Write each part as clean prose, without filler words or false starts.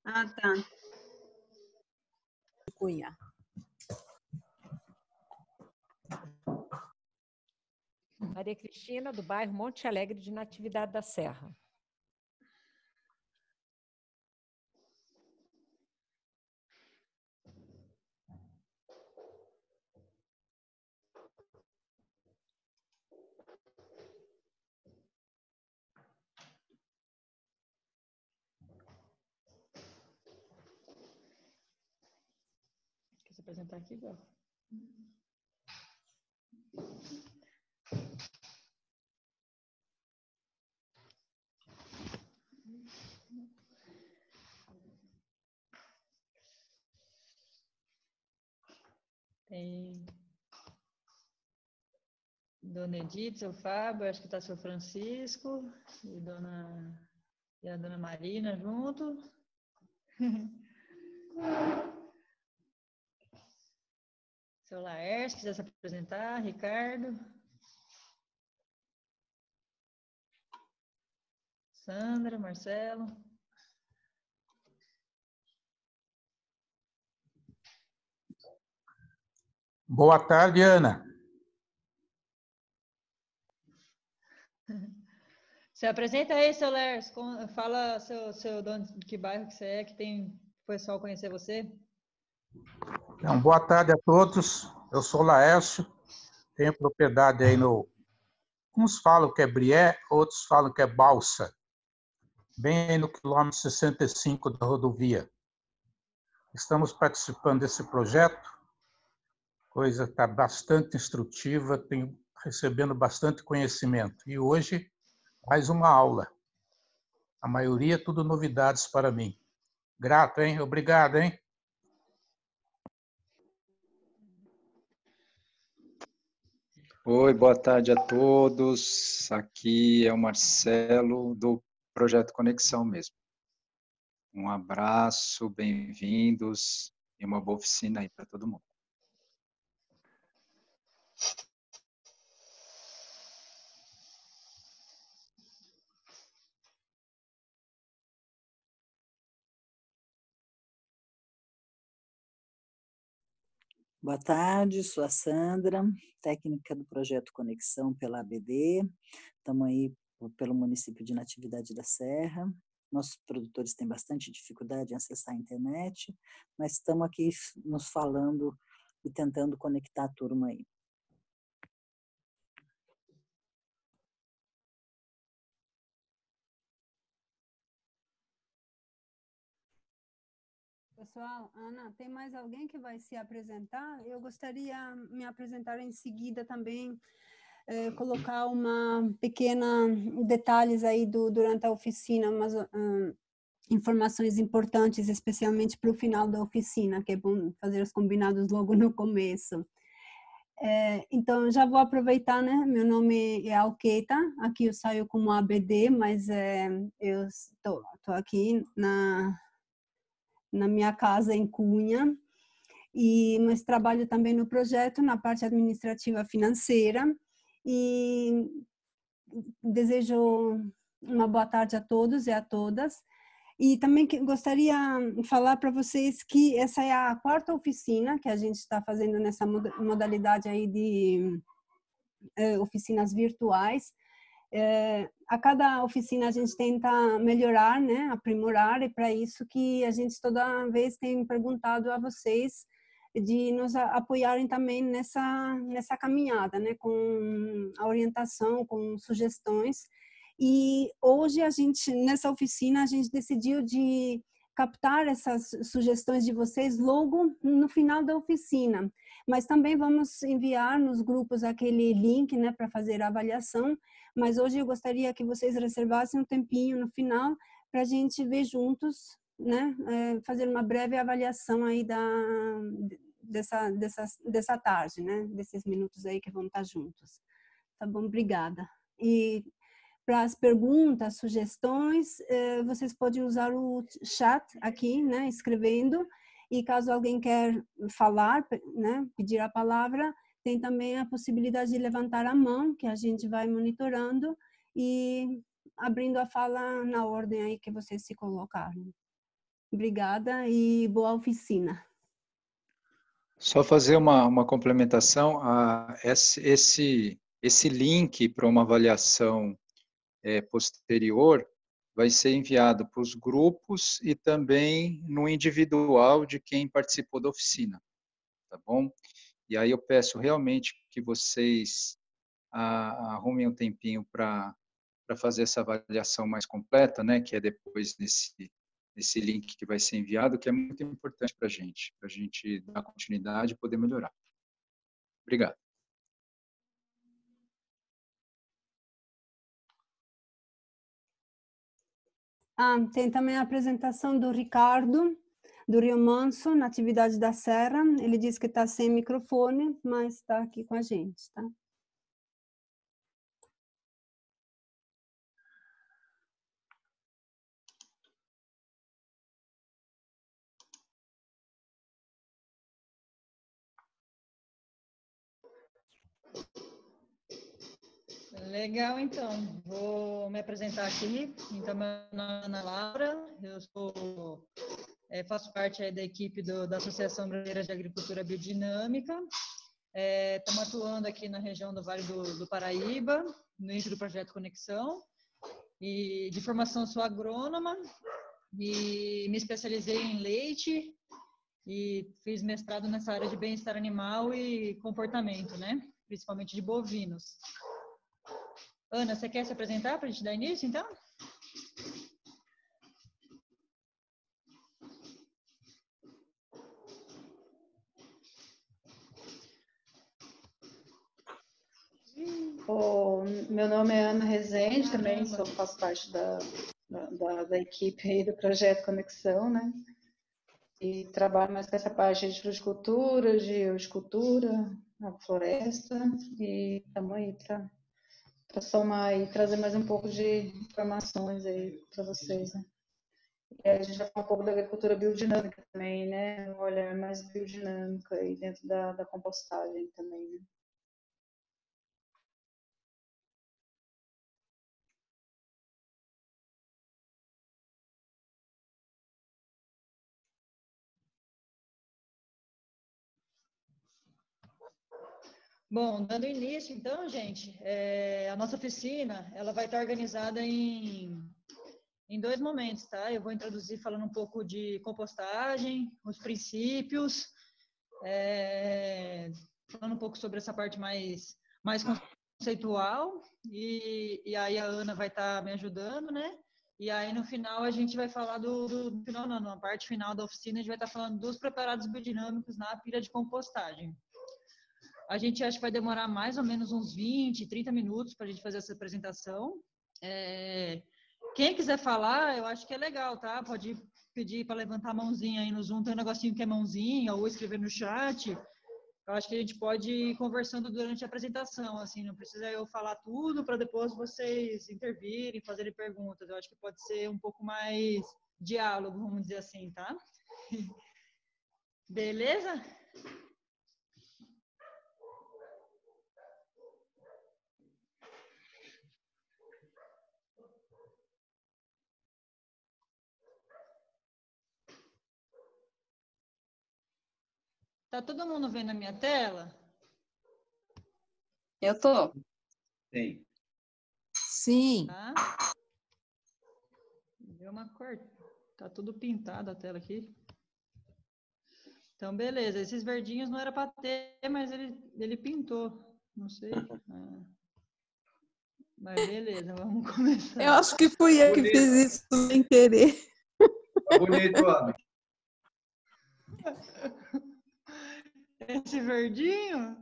Ah, tá. Cunha. Maria Cristina, do bairro Monte Alegre de Natividade da Serra. Quer se apresentar aqui, Bel? Tem Dona Edith, seu Fábio, acho que está seu Francisco e a Dona Marina junto. Seu Laércio, quiser se apresentar, Ricardo. Sandra, Marcelo. Boa tarde, Ana. Se apresenta aí, seu Laércio. Fala de que bairro que você é, que tem o pessoal conhecer você. Então, boa tarde a todos. Eu sou Laércio, tenho propriedade aí no... Uns falam que é Brié, outros falam que é Balsa, bem aí no quilômetro 65 da rodovia. Estamos participando desse projeto, coisa está bastante instrutiva, tenho recebendo bastante conhecimento. E hoje, mais uma aula. A maioria, tudo novidades para mim. Grato, hein? Obrigado, hein? Oi, boa tarde a todos. Aqui é o Marcelo, do Projeto Conexão mesmo. Um abraço, bem-vindos e uma boa oficina aí para todo mundo. Boa tarde, sou a Sandra, técnica do Projeto Conexão pela ABD. Estamos aí pelo município de Natividade da Serra. Nossos produtores têm bastante dificuldade em acessar a internet, mas estamos aqui nos falando e tentando conectar a turma aí. Pessoal, Ana, tem mais alguém que vai se apresentar? Eu gostaria de me apresentar em seguida também, colocar uma pequena detalhes aí durante a oficina, umas informações importantes, especialmente para o final da oficina, que é bom fazer os combinados logo no começo. Então, já vou aproveitar, né? Meu nome é Alqueta, aqui eu saio como ABD, mas eu estou aqui na minha casa em Cunha, mas trabalho também no projeto, na parte administrativa financeira, e desejo uma boa tarde a todos e a todas. E também gostaria de falar para vocês que essa é a quarta oficina que a gente está fazendo nessa modalidade aí de oficinas virtuais. A cada oficina a gente tenta melhorar, né, aprimorar, e para isso que a gente toda vez tem perguntado a vocês de nos apoiarem também nessa caminhada, né, com a orientação, com sugestões. E hoje nessa oficina a gente decidiu de captar essas sugestões de vocês logo no final da oficina, mas também vamos enviar nos grupos aquele link, né, para fazer a avaliação. Mas hoje eu gostaria que vocês reservassem um tempinho no final para a gente ver juntos, né, fazer uma breve avaliação aí dessa tarde, né, desses minutos aí que vamos estar juntos. Tá bom? Obrigada. E para as perguntas, sugestões, vocês podem usar o chat aqui, né, escrevendo, e caso alguém quer falar, né, pedir a palavra, tem também a possibilidade de levantar a mão, que a gente vai monitorando e abrindo a fala na ordem aí que vocês se colocarem. Obrigada e boa oficina. Só fazer uma complementação. Esse link para uma avaliação posterior vai ser enviado para os grupos e também no individual de quem participou da oficina, tá bom? E aí eu peço realmente que vocês arrumem um tempinho para fazer essa avaliação mais completa, né, que é depois nesse link que vai ser enviado, que é muito importante para a gente dar continuidade e poder melhorar. Obrigado. Tem também a apresentação do Ricardo, do Rio Manso, na atividade da Serra. Ele disse que está sem microfone, mas está aqui com a gente, tá? Legal, então. Vou me apresentar aqui. Então, meu nome é Ana Laura, eu faço parte aí da equipe da Associação Brasileira de Agricultura Biodinâmica. Estamos atuando aqui na região do Vale do Paraíba, no âmbito do projeto Conexão. E de formação sou agrônoma e me especializei em leite e fiz mestrado nessa área de bem-estar animal e comportamento, né? Principalmente de bovinos. Ana, você quer se apresentar para a gente dar início, então? Meu nome é Ana Rezende, também faço parte da equipe aí do Projeto Conexão, né? E trabalho mais com essa parte de fruticultura, geoescultura, floresta, e estamos aí para somar e trazer mais um pouco de informações aí para vocês, né? E a gente vai falar um pouco da agricultura biodinâmica também, né? Um olhar mais biodinâmico aí dentro da compostagem também, né? Bom, dando início, então, gente, a nossa oficina, ela vai estar organizada em 2 momentos, tá? Eu vou introduzir falando um pouco de compostagem, os princípios, falando um pouco sobre essa parte mais conceitual, e aí a Ana vai estar me ajudando, né? E aí no final a gente vai falar na parte final da oficina, a gente vai estar falando dos preparados biodinâmicos na pilha de compostagem. A gente acha que vai demorar mais ou menos uns 20, 30 minutos para a gente fazer essa apresentação. Quem quiser falar, eu acho que é legal, tá? Pode pedir para levantar a mãozinha aí no Zoom, tem um negocinho que é mãozinha, ou escrever no chat. Eu acho que a gente pode ir conversando durante a apresentação, assim, não precisa eu falar tudo para depois vocês intervirem, fazerem perguntas. Eu acho que pode ser um pouco mais diálogo, vamos dizer assim, tá? Beleza? Tá todo mundo vendo a minha tela? Eu tô. Sim. Sim. Tá? Deu uma cor. Tá tudo pintado a tela aqui. Então, beleza. Esses verdinhos não era para ter, mas ele pintou. Não sei. Mas beleza, vamos começar. Eu acho que fui eu que fiz isso sem querer. Tá bonito, Ana. Esse verdinho?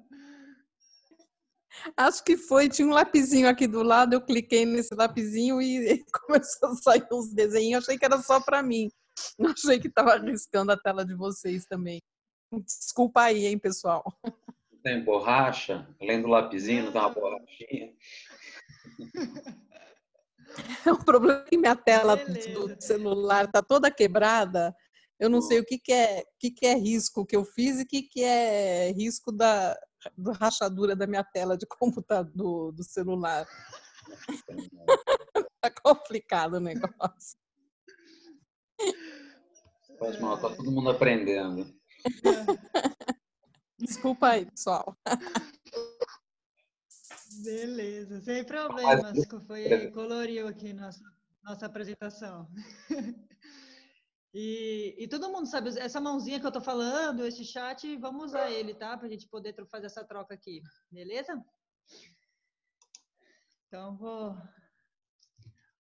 Acho que foi, tinha um lapisinho aqui do lado, eu cliquei nesse lapisinho e começou a sair uns desenhos. Achei que era só para mim. Não achei que estava arriscando a tela de vocês também. Desculpa aí, hein, pessoal. Tem borracha? Além do lapisinho, tem uma borrachinha. O problema é que minha tela do celular está toda quebrada. Eu não sei o que é risco que eu fiz e o que é risco da rachadura da minha tela de computador, do celular. Tá complicado o negócio. Faz mal, tá todo mundo aprendendo. Desculpa aí, pessoal. Beleza, sem problemas. Coloriu aqui nossa apresentação. E todo mundo sabe, essa mãozinha que eu tô falando, esse chat, vamos usar ele, tá? Pra gente poder fazer essa troca aqui, beleza? Então,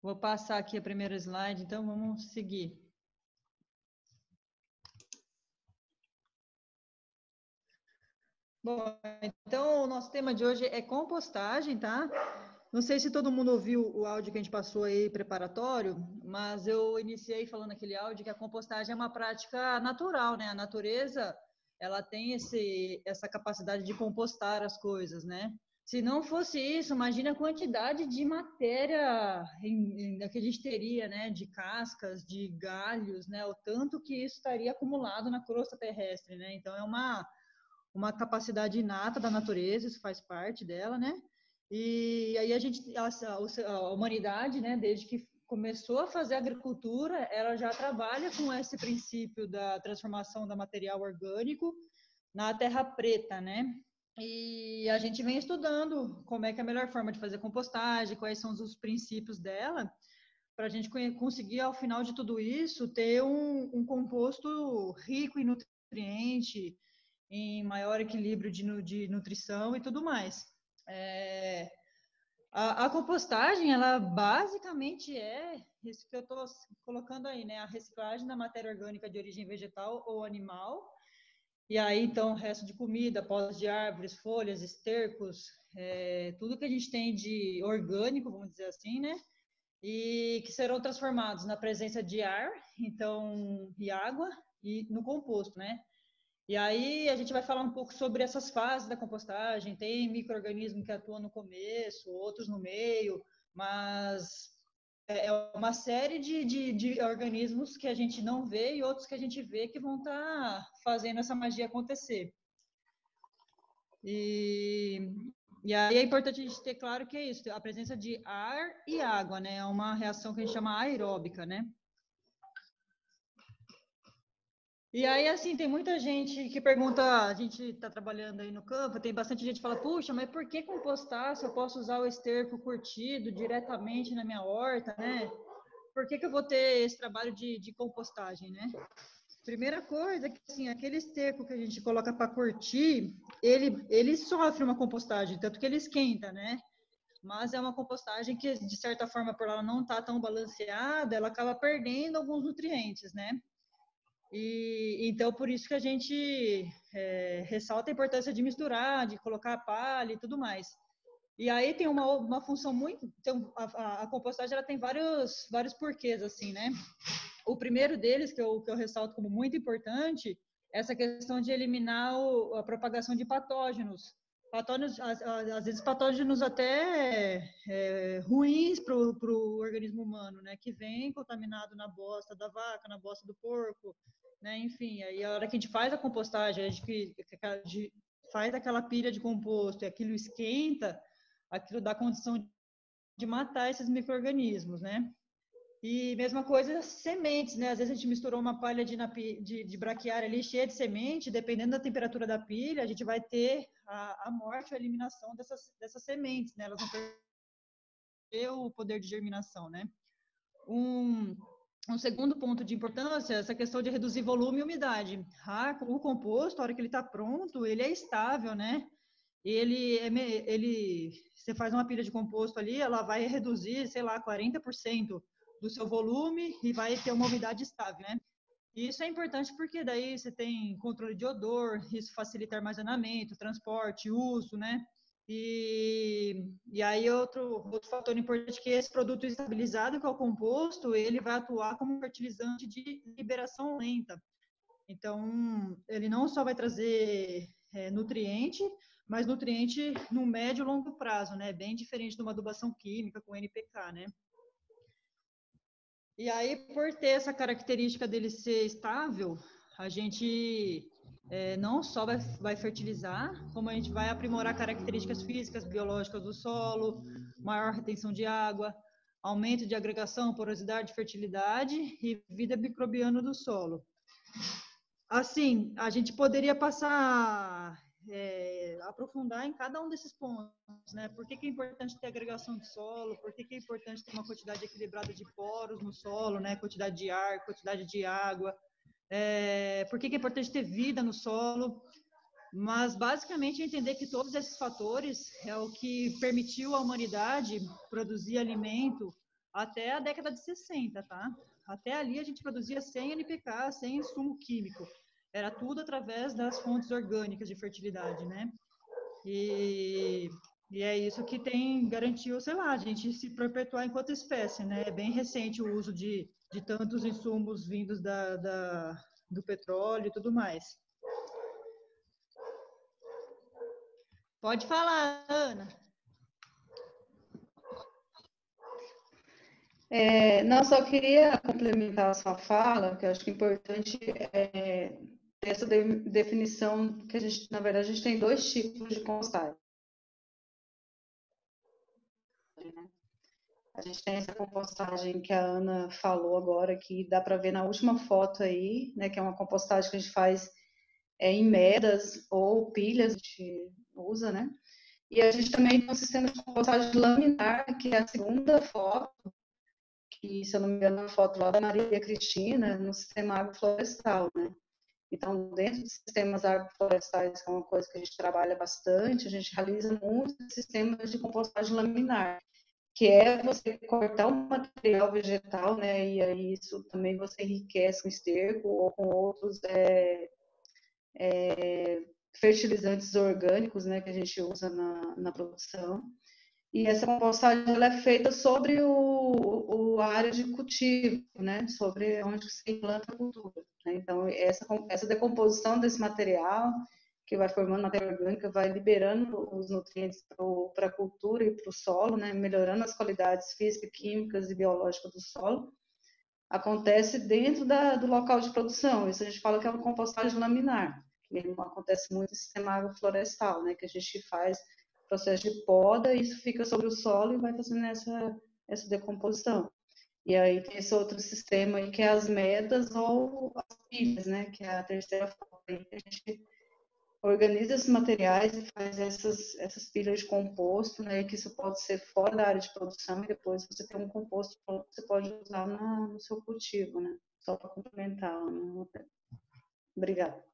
vou passar aqui a primeira slide, então vamos seguir. Bom, então o nosso tema de hoje é compostagem, tá? Não sei se todo mundo ouviu o áudio que a gente passou aí preparatório, mas eu iniciei falando aquele áudio que a compostagem é uma prática natural, né? A natureza, ela tem essa capacidade de compostar as coisas, né? Se não fosse isso, imagina a quantidade de matéria que a gente teria, né? De cascas, de galhos, né? O tanto que isso estaria acumulado na crosta terrestre, né? Então, é uma capacidade inata da natureza, isso faz parte dela, né? E aí a humanidade, né, desde que começou a fazer agricultura, ela já trabalha com esse princípio da transformação do material orgânico na terra preta, né? E a gente vem estudando como é que é a melhor forma de fazer compostagem, quais são os princípios dela, para a gente conseguir, ao final de tudo isso, ter um composto rico em nutriente, em maior equilíbrio de nutrição e tudo mais. A compostagem, ela basicamente é isso que eu estou colocando aí, né? A reciclagem da matéria orgânica de origem vegetal ou animal. E aí, então, o resto de comida, podas de árvores, folhas, estercos, tudo que a gente tem de orgânico, vamos dizer assim, né? E que serão transformados na presença de ar, então, e água, e no composto, né? E aí a gente vai falar um pouco sobre essas fases da compostagem. Tem micro-organismo que atuam no começo, outros no meio, mas é uma série de organismos que a gente não vê e outros que a gente vê que vão estar fazendo essa magia acontecer. E aí é importante a gente ter claro que é isso, a presença de ar e água, né? É uma reação que a gente chama aeróbica, né? E aí, assim, tem muita gente que pergunta, a gente está trabalhando aí no campo, tem bastante gente que fala, puxa, mas por que compostar se eu posso usar o esterco curtido diretamente na minha horta, né? Por que eu vou ter esse trabalho de compostagem, né? Primeira coisa é que, assim, aquele esterco que a gente coloca para curtir, ele sofre uma compostagem, tanto que ele esquenta, né? Mas é uma compostagem que, de certa forma, por ela não estar tão balanceada, ela acaba perdendo alguns nutrientes, né? E então, por isso que a gente ressalta a importância de misturar, de colocar palha e tudo mais. E aí tem uma função muito... Então, a compostagem ela tem vários porquês, assim, né? O primeiro deles, que eu ressalto como muito importante, é essa questão de eliminar a propagação de patógenos. Patógenos, às vezes patógenos até ruins para o organismo humano, né? Que vem contaminado na bosta da vaca, na bosta do porco, né? Enfim, aí a hora que a gente faz a compostagem, a gente faz aquela pilha de composto e aquilo esquenta, aquilo dá condição de matar esses micro-organismos, né? E mesma coisa, sementes, né? Às vezes a gente misturou uma palha de braquiária ali cheia de semente, dependendo da temperatura da pilha, a gente vai ter a morte ou a eliminação dessas sementes, né? Elas vão perder o poder de germinação, né? Um segundo ponto de importância é essa questão de reduzir volume e umidade. O composto, a hora que ele está pronto, ele é estável, né? Você faz uma pilha de composto ali, ela vai reduzir, sei lá, 40% do seu volume e vai ter uma umidade estável, né? E isso é importante porque daí você tem controle de odor, isso facilita armazenamento, transporte, uso, né? E aí outro fator importante é que esse produto estabilizado, que é o composto, ele vai atuar como um fertilizante de liberação lenta. Então, ele não só vai trazer nutriente, mas nutriente no médio e longo prazo, né? Bem diferente de uma adubação química com NPK, né? E aí, por ter essa característica dele ser estável, a gente não só vai fertilizar, como a gente vai aprimorar características físicas, biológicas do solo, maior retenção de água, aumento de agregação, porosidade, fertilidade e vida microbiana do solo. Assim, a gente poderia passar, aprofundar em cada um desses pontos, né? Por que é importante ter agregação de solo? Por que é importante ter uma quantidade equilibrada de poros no solo, né? Quantidade de ar, quantidade de água. Por que é importante ter vida no solo? Mas, basicamente, entender que todos esses fatores é o que permitiu à humanidade produzir alimento até a década de 60, tá? Até ali a gente produzia sem NPK, sem insumo químico. Era tudo através das fontes orgânicas de fertilidade, né? E é isso que garantiu, sei lá, a gente se perpetuar enquanto espécie, né? É bem recente o uso de tantos insumos vindos do petróleo e tudo mais. Pode falar, Ana. Não, só queria complementar a sua fala, que eu acho que é importante ter essa definição, que a gente, na verdade, a gente tem 2 tipos de compostagem. Né? A gente tem essa compostagem que a Ana falou agora, que dá para ver na última foto aí, né, que é uma compostagem que a gente faz em medas ou pilhas, a gente usa, né? E a gente também tem um sistema de compostagem laminar, que é a segunda foto, que, se eu não me engano, é uma foto lá da Maria Cristina, no sistema agroflorestal, né? Então, dentro dos sistemas agroflorestais, que é uma coisa que a gente trabalha bastante, a gente realiza muitos sistemas de compostagem laminar, que é você cortar um material vegetal, né? E aí isso também você enriquece com esterco ou com outros fertilizantes orgânicos, né? Que a gente usa na produção. E essa compostagem ela é feita sobre a área de cultivo, né? Sobre onde se implanta a cultura. Né? Então, essa decomposição desse material, que vai formando matéria orgânica, vai liberando os nutrientes para a cultura e para o solo, né? Melhorando as qualidades físicas, químicas e biológicas do solo, acontece dentro do local de produção. Isso a gente fala que é uma compostagem laminar, que acontece muito no sistema agroflorestal, né? Que a gente faz processo de poda, e isso fica sobre o solo e vai fazendo essa decomposição. E aí tem esse outro sistema aí, que é as medas ou as pilhas, né? Que é a terceira forma aí, que a gente organiza esses materiais e faz essas pilhas de composto, né? Que isso pode ser fora da área de produção e depois você tem um composto pronto que você pode usar no seu cultivo, né? Só para complementar. Né? Obrigada.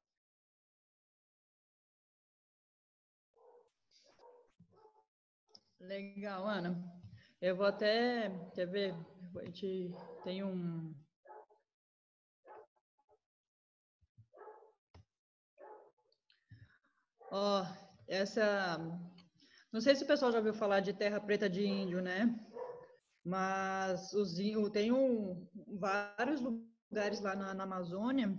Legal, Ana. Eu vou até, quer ver, a gente tem um... Ó, não sei se o pessoal já ouviu falar de terra preta de índio, né? Mas tem vários lugares lá na Amazônia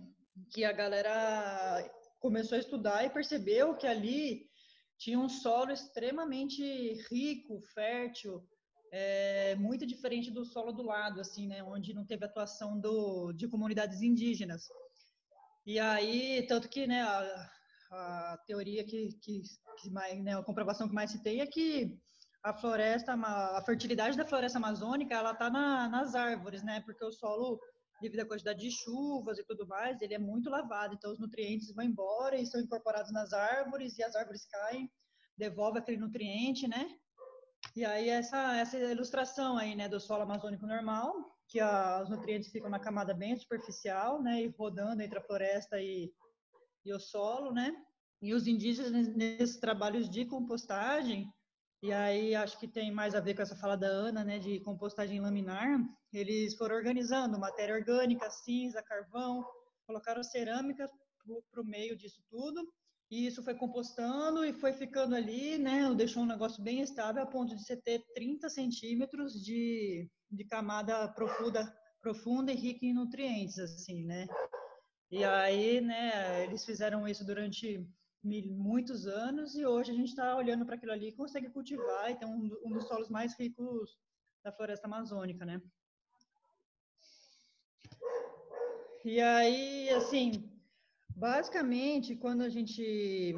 que a galera começou a estudar e percebeu que ali tinha um solo extremamente rico, fértil, muito diferente do solo do lado, assim, né, onde não teve atuação de comunidades indígenas. E aí, tanto que, né, a teoria que mais, né, a comprovação que mais se tem é que a fertilidade da floresta amazônica, ela está nas árvores, né, porque o solo, devido à quantidade de chuvas e tudo mais, ele é muito lavado, então os nutrientes vão embora e são incorporados nas árvores, e as árvores caem, devolve aquele nutriente, né? E aí essa ilustração aí, né, do solo amazônico normal, que os nutrientes ficam na camada bem superficial, né, e rodando entre a floresta e o solo, né? E os indígenas, nesses trabalhos de compostagem, e aí acho que tem mais a ver com essa fala da Ana, né, de compostagem laminar, eles foram organizando matéria orgânica, cinza, carvão, colocaram cerâmica para o meio disso tudo, e isso foi compostando e foi ficando ali, né, deixou um negócio bem estável a ponto de você ter 30 centímetros de camada profunda e rica em nutrientes, assim, né. E aí, né, eles fizeram isso durante muitos anos e hoje a gente está olhando para aquilo ali e consegue cultivar e tem um dos solos mais ricos da floresta amazônica, né? E aí, assim, basicamente, quando a gente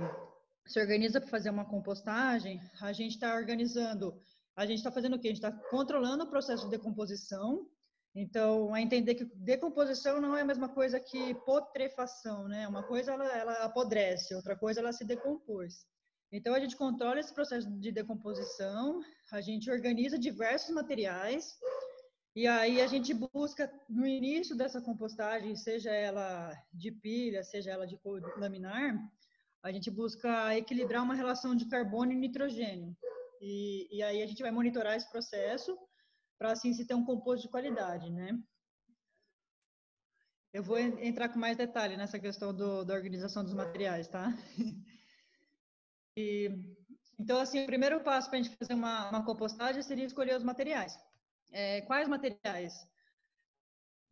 se organiza para fazer uma compostagem, a gente está fazendo o quê? A gente está controlando o processo de decomposição. Então, a entender que decomposição não é a mesma coisa que putrefação, né? Uma coisa ela apodrece, outra coisa ela se decompôs. Então, a gente controla esse processo de decomposição, a gente organiza diversos materiais, e aí a gente busca, no início dessa compostagem, seja ela de pilha, seja ela de laminar, a gente busca equilibrar uma relação de carbono e nitrogênio. E aí a gente vai monitorar esse processo para assim se ter um composto de qualidade, né? Eu vou entrar com mais detalhe nessa questão da organização dos materiais, tá? Então, assim, o primeiro passo para a gente fazer uma compostagem seria escolher os materiais. Quais materiais?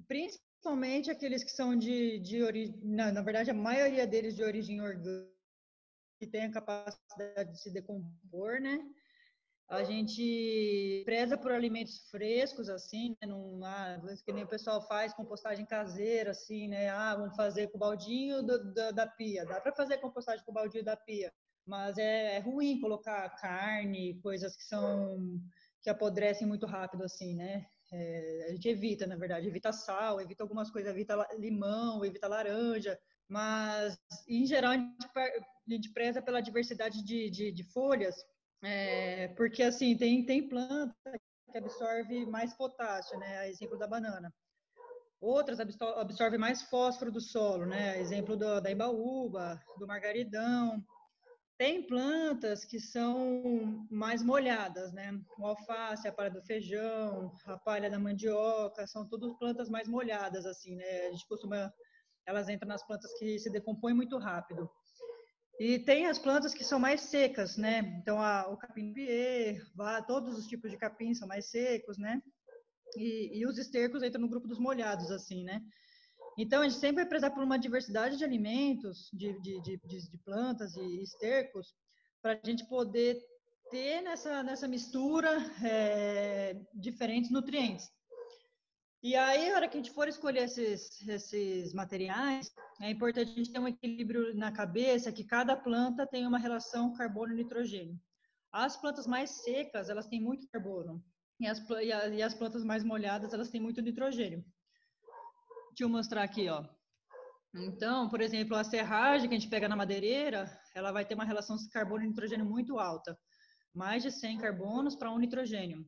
Principalmente aqueles que são de origem, na verdade, a maioria deles de origem orgânica, que tem a capacidade de se decompor, né? A gente preza por alimentos frescos, assim, né? Não, que nem o pessoal faz compostagem caseira, assim, né? Vamos fazer com o baldinho da pia. Dá para fazer compostagem com o baldinho da pia, mas é ruim colocar carne, coisas que apodrecem muito rápido, assim, né? A gente evita, na verdade, evita sal, evita algumas coisas, evita limão, evita laranja, mas, em geral, a gente preza pela diversidade de folhas, porque, assim, tem planta que absorve mais potássio, né? A exemplo da banana. Outras absorvem mais fósforo do solo, né? Exemplo da imbaúba, do margaridão. Tem plantas que são mais molhadas, né? O alface, a palha do feijão, a palha da mandioca, são todas plantas mais molhadas, assim, né? A gente costuma... Elas entram nas plantas que se decompõem muito rápido. E tem as plantas que são mais secas, né? Então, o capim-piê, todos os tipos de capim são mais secos, né? E os estercos entram no grupo dos molhados, assim, né? Então, a gente sempre vai prezar por uma diversidade de alimentos, de plantas e estercos, para a gente poder ter nessa mistura diferentes nutrientes. E aí, na hora que a gente for escolher esses materiais, é importante a gente ter um equilíbrio na cabeça que cada planta tem uma relação carbono-nitrogênio. As plantas mais secas, elas têm muito carbono, e as plantas mais molhadas, elas têm muito nitrogênio. Deixa eu mostrar aqui, ó. Então, por exemplo, a serragem que a gente pega na madeireira, ela vai ter uma relação carbono-nitrogênio muito alta, mais de 100 carbonos para 1 nitrogênio.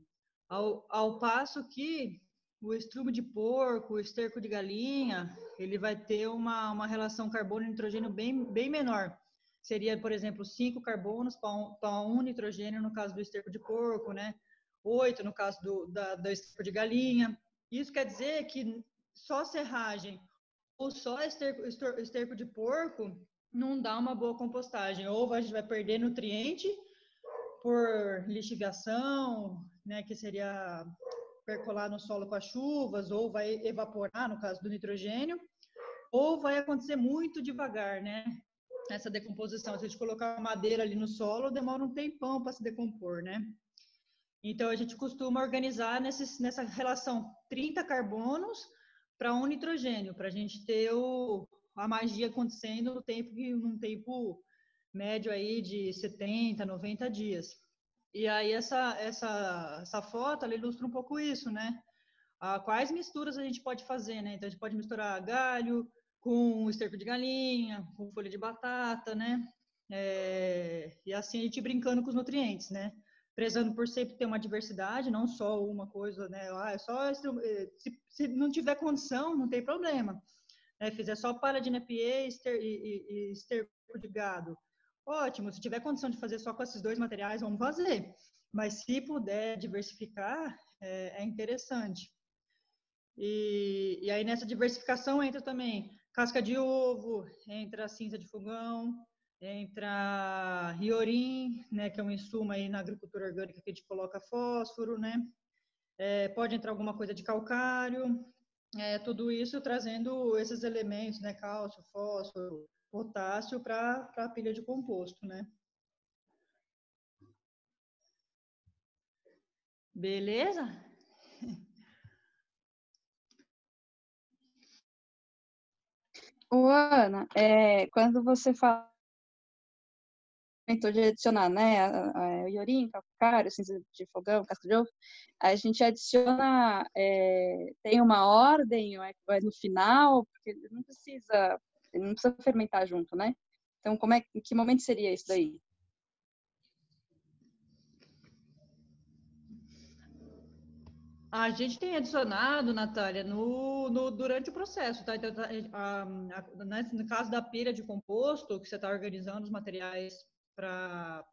Ao passo que o estrumo de porco, o esterco de galinha, ele vai ter uma relação carbono-nitrogênio bem menor. Seria, por exemplo, 5 carbonos para 1 nitrogênio no caso do esterco de porco, né? 8 no caso do esterco de galinha. Isso quer dizer que só serragem ou só esterco de porco não dá uma boa compostagem. Ou a gente vai perder nutriente por lixiviação, né, que seria percolar no solo com as chuvas, ou vai evaporar, no caso do nitrogênio, ou vai acontecer muito devagar, né, essa decomposição. Se a gente colocar madeira ali no solo, demora um tempão para se decompor, né. Então, a gente costuma organizar nessa relação 30 carbonos para 1 nitrogênio, para a gente ter a magia acontecendo num tempo médio aí de 70, 90 dias. E aí essa foto, ela ilustra um pouco isso, né? Quais misturas a gente pode fazer, né? Então, a gente pode misturar galho com esterco de galinha, com folha de batata, né? E assim a gente brincando com os nutrientes, né? Prezando por sempre ter uma diversidade, não só uma coisa, né? Se não tiver condição, não tem problema. Fizer só palha de Napier e esterco de gado, ótimo. Se tiver condição de fazer só com esses dois materiais, vamos fazer. Mas se puder diversificar, é interessante. E aí nessa diversificação entra também casca de ovo, entra cinza de fogão, entra riorim, né, que é um insumo aí na agricultura orgânica que a gente coloca fósforo, né? Pode entrar alguma coisa de calcário, tudo isso trazendo esses elementos, né, cálcio, fósforo, potássio para a pilha de composto, né? Beleza? Ô, Ana, quando você fala comentou de adicionar, né, o iorim, calcário, cinza de fogão, casca de ovo, a gente adiciona, tem uma ordem, ou é que vai no final, porque ele não precisa fermentar junto, né? Então, em que momento seria isso daí? A gente tem adicionado, Natália, durante o processo, tá? Então, no caso da pilha de composto, que você está organizando os materiais para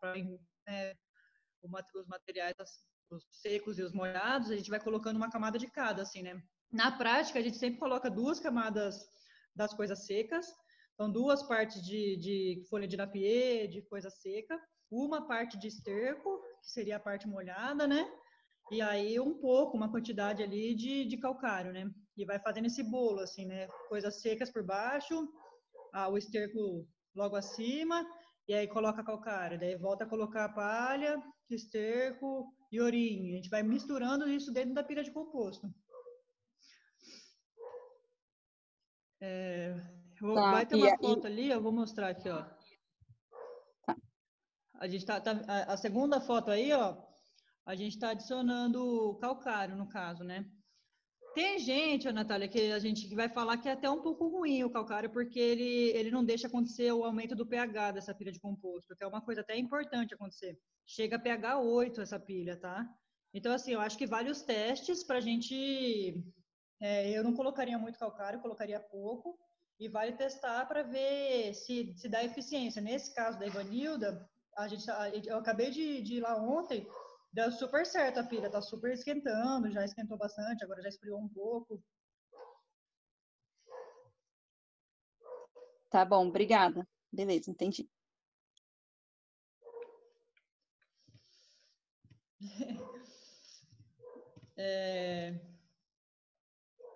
os materiais os secos e os molhados, a gente vai colocando uma camada de cada, assim, né? Na prática, a gente sempre coloca 2 camadas das coisas secas, então 2 partes de folha de napier, de coisa seca, uma parte de esterco, que seria a parte molhada, né? E aí uma quantidade ali de calcário, né? E vai fazendo esse bolo, assim, né? Coisas secas por baixo, o esterco logo acima, e aí coloca calcário. Daí volta a colocar a palha, esterco e iorim. A gente vai misturando isso dentro da pilha de composto. Vai ter uma foto ali, eu vou mostrar aqui, ó. A gente a segunda foto aí, ó, a gente está adicionando calcário, no caso, né? Tem gente, Natália, que vai falar que é até um pouco ruim o calcário, porque ele não deixa acontecer o aumento do pH dessa pilha de composto, que é uma coisa até importante acontecer. Chega a pH 8 essa pilha, tá? Então, assim, eu acho que vale os testes para a gente... eu não colocaria muito calcário, colocaria pouco, e vale testar para ver se dá eficiência. Nesse caso da Ivanilda, eu acabei de ir lá ontem, deu super certo a pilha, tá super esquentando, já esquentou bastante, agora já esfriou um pouco. Tá bom, obrigada. Beleza, entendi.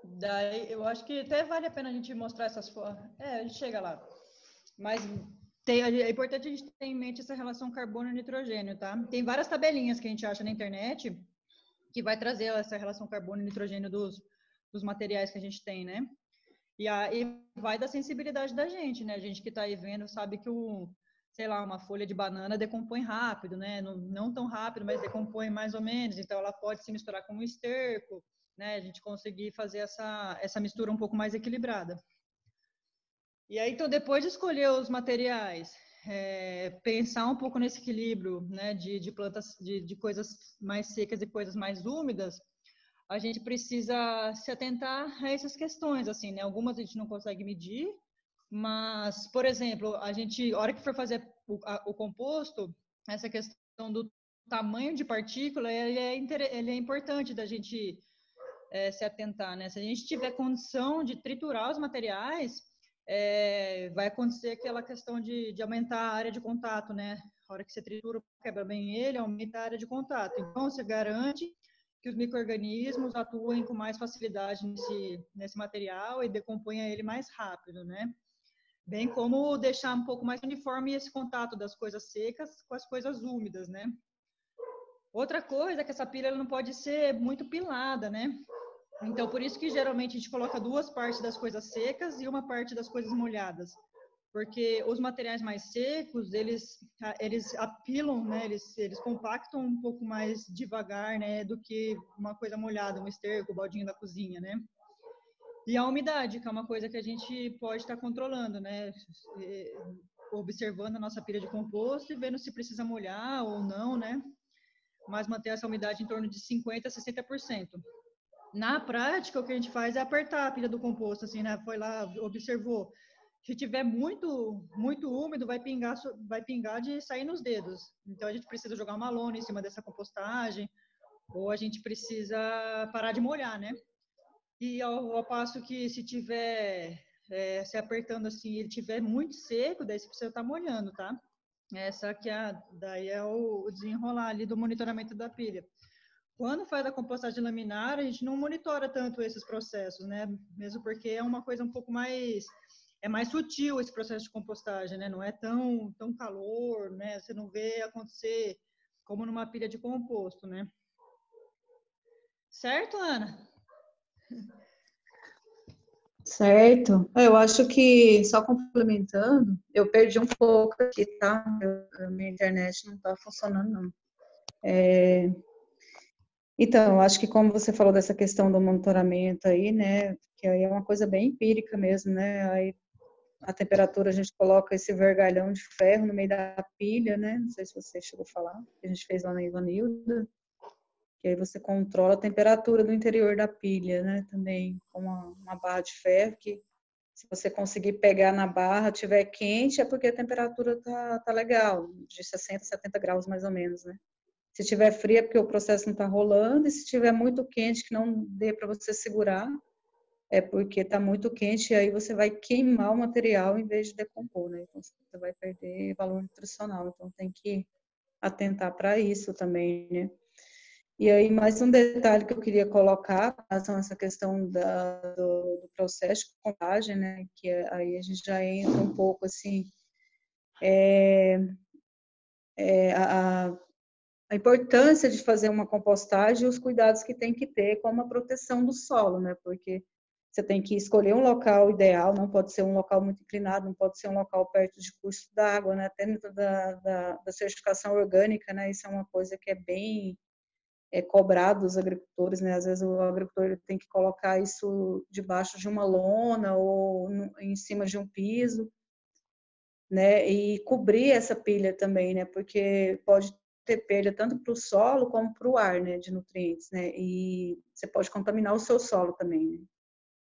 Daí eu acho que até vale a pena a gente mostrar essas fotos. A gente chega lá. Mas é importante a gente ter em mente essa relação carbono e nitrogênio, tá? Tem várias tabelinhas que a gente acha na internet que vai trazer essa relação carbono e nitrogênio dos materiais que a gente tem, né? E aí vai da sensibilidade da gente, né? A gente que está aí vendo sabe que sei lá, uma folha de banana decompõe rápido, né? Não tão rápido, mas decompõe mais ou menos. Então ela pode se misturar com um esterco, né? A gente conseguir fazer essa mistura um pouco mais equilibrada. E aí, então, depois de escolher os materiais, pensar um pouco nesse equilíbrio, né, de plantas, de coisas mais secas e coisas mais úmidas, a gente precisa se atentar a essas questões, assim, né? Algumas a gente não consegue medir, mas, por exemplo, a hora que for fazer o composto, essa questão do tamanho de partícula, ele é importante da gente se atentar, né? Se a gente tiver condição de triturar os materiais, vai acontecer aquela questão de aumentar a área de contato, né? A hora que você tritura, quebra bem ele, aumenta a área de contato. Então, você garante que os micro-organismos atuem com mais facilidade nesse material e decomponha ele mais rápido, né? Bem como deixar um pouco mais uniforme esse contato das coisas secas com as coisas úmidas, né? Outra coisa é que essa pilha ela não pode ser muito pilada, né? Então, por isso que geralmente a gente coloca 2 partes das coisas secas e uma parte das coisas molhadas. Porque os materiais mais secos, eles apilam, né? Eles compactam um pouco mais devagar, né? Do que uma coisa molhada, um esterco, o baldinho da cozinha, né? E a umidade, que é uma coisa que a gente pode estar controlando, né? Observando a nossa pilha de composto e vendo se precisa molhar ou não, né? Mas manter essa umidade em torno de 50% a 60%. Na prática, o que a gente faz é apertar a pilha do composto, assim, né? Foi lá, observou. Se tiver muito úmido, vai pingar de sair nos dedos. Então, a gente precisa jogar uma lona em cima dessa compostagem, ou a gente precisa parar de molhar, né? E ao passo que se tiver se apertando assim, ele tiver muito seco, daí você precisa estar molhando, tá? Essa que daí é o desenrolar ali do monitoramento da pilha. Quando faz a compostagem laminar, a gente não monitora tanto esses processos, né? Mesmo porque é uma coisa um pouco mais... É mais sutil esse processo de compostagem, né? Não é tão calor, né? Você não vê acontecer como numa pilha de composto, né? Certo, Ana? Certo. Eu acho que, só complementando, eu perdi um pouco aqui, tá? A minha internet não está funcionando, não. Então, eu acho que como você falou dessa questão do monitoramento aí, né, que aí é uma coisa bem empírica mesmo, né, aí a temperatura a gente coloca esse vergalhão de ferro no meio da pilha, né, não sei se você chegou a falar, que a gente fez lá na Ivanilda, que aí você controla a temperatura do interior da pilha, né, também com uma barra de ferro, que se você conseguir pegar na barra, tiver quente, é porque a temperatura tá legal, de 60, 70 graus mais ou menos, né. Se tiver fria, é porque o processo não está rolando, e se tiver muito quente, que não dê para você segurar, é porque está muito quente, e aí você vai queimar o material em vez de decompor, né? Então, você vai perder valor nutricional. Então, tem que atentar para isso também, né? E aí, mais um detalhe que eu queria colocar, com relação a essa questão do processo de compostagem, né? Que aí a gente já entra um pouco, assim, a importância de fazer uma compostagem e os cuidados que tem que ter com a proteção do solo, né? Porque você tem que escolher um local ideal, não pode ser um local muito inclinado, não pode ser um local perto de curso d'água, né? Até dentro da certificação orgânica, né? Isso é uma coisa que é bem cobrado dos agricultores, né? Às vezes o agricultor ele tem que colocar isso debaixo de uma lona ou em cima de um piso, né? E cobrir essa pilha também, né? Porque pode ter perda tanto para o solo como para o ar, né? De nutrientes, né? E você pode contaminar o seu solo também, né?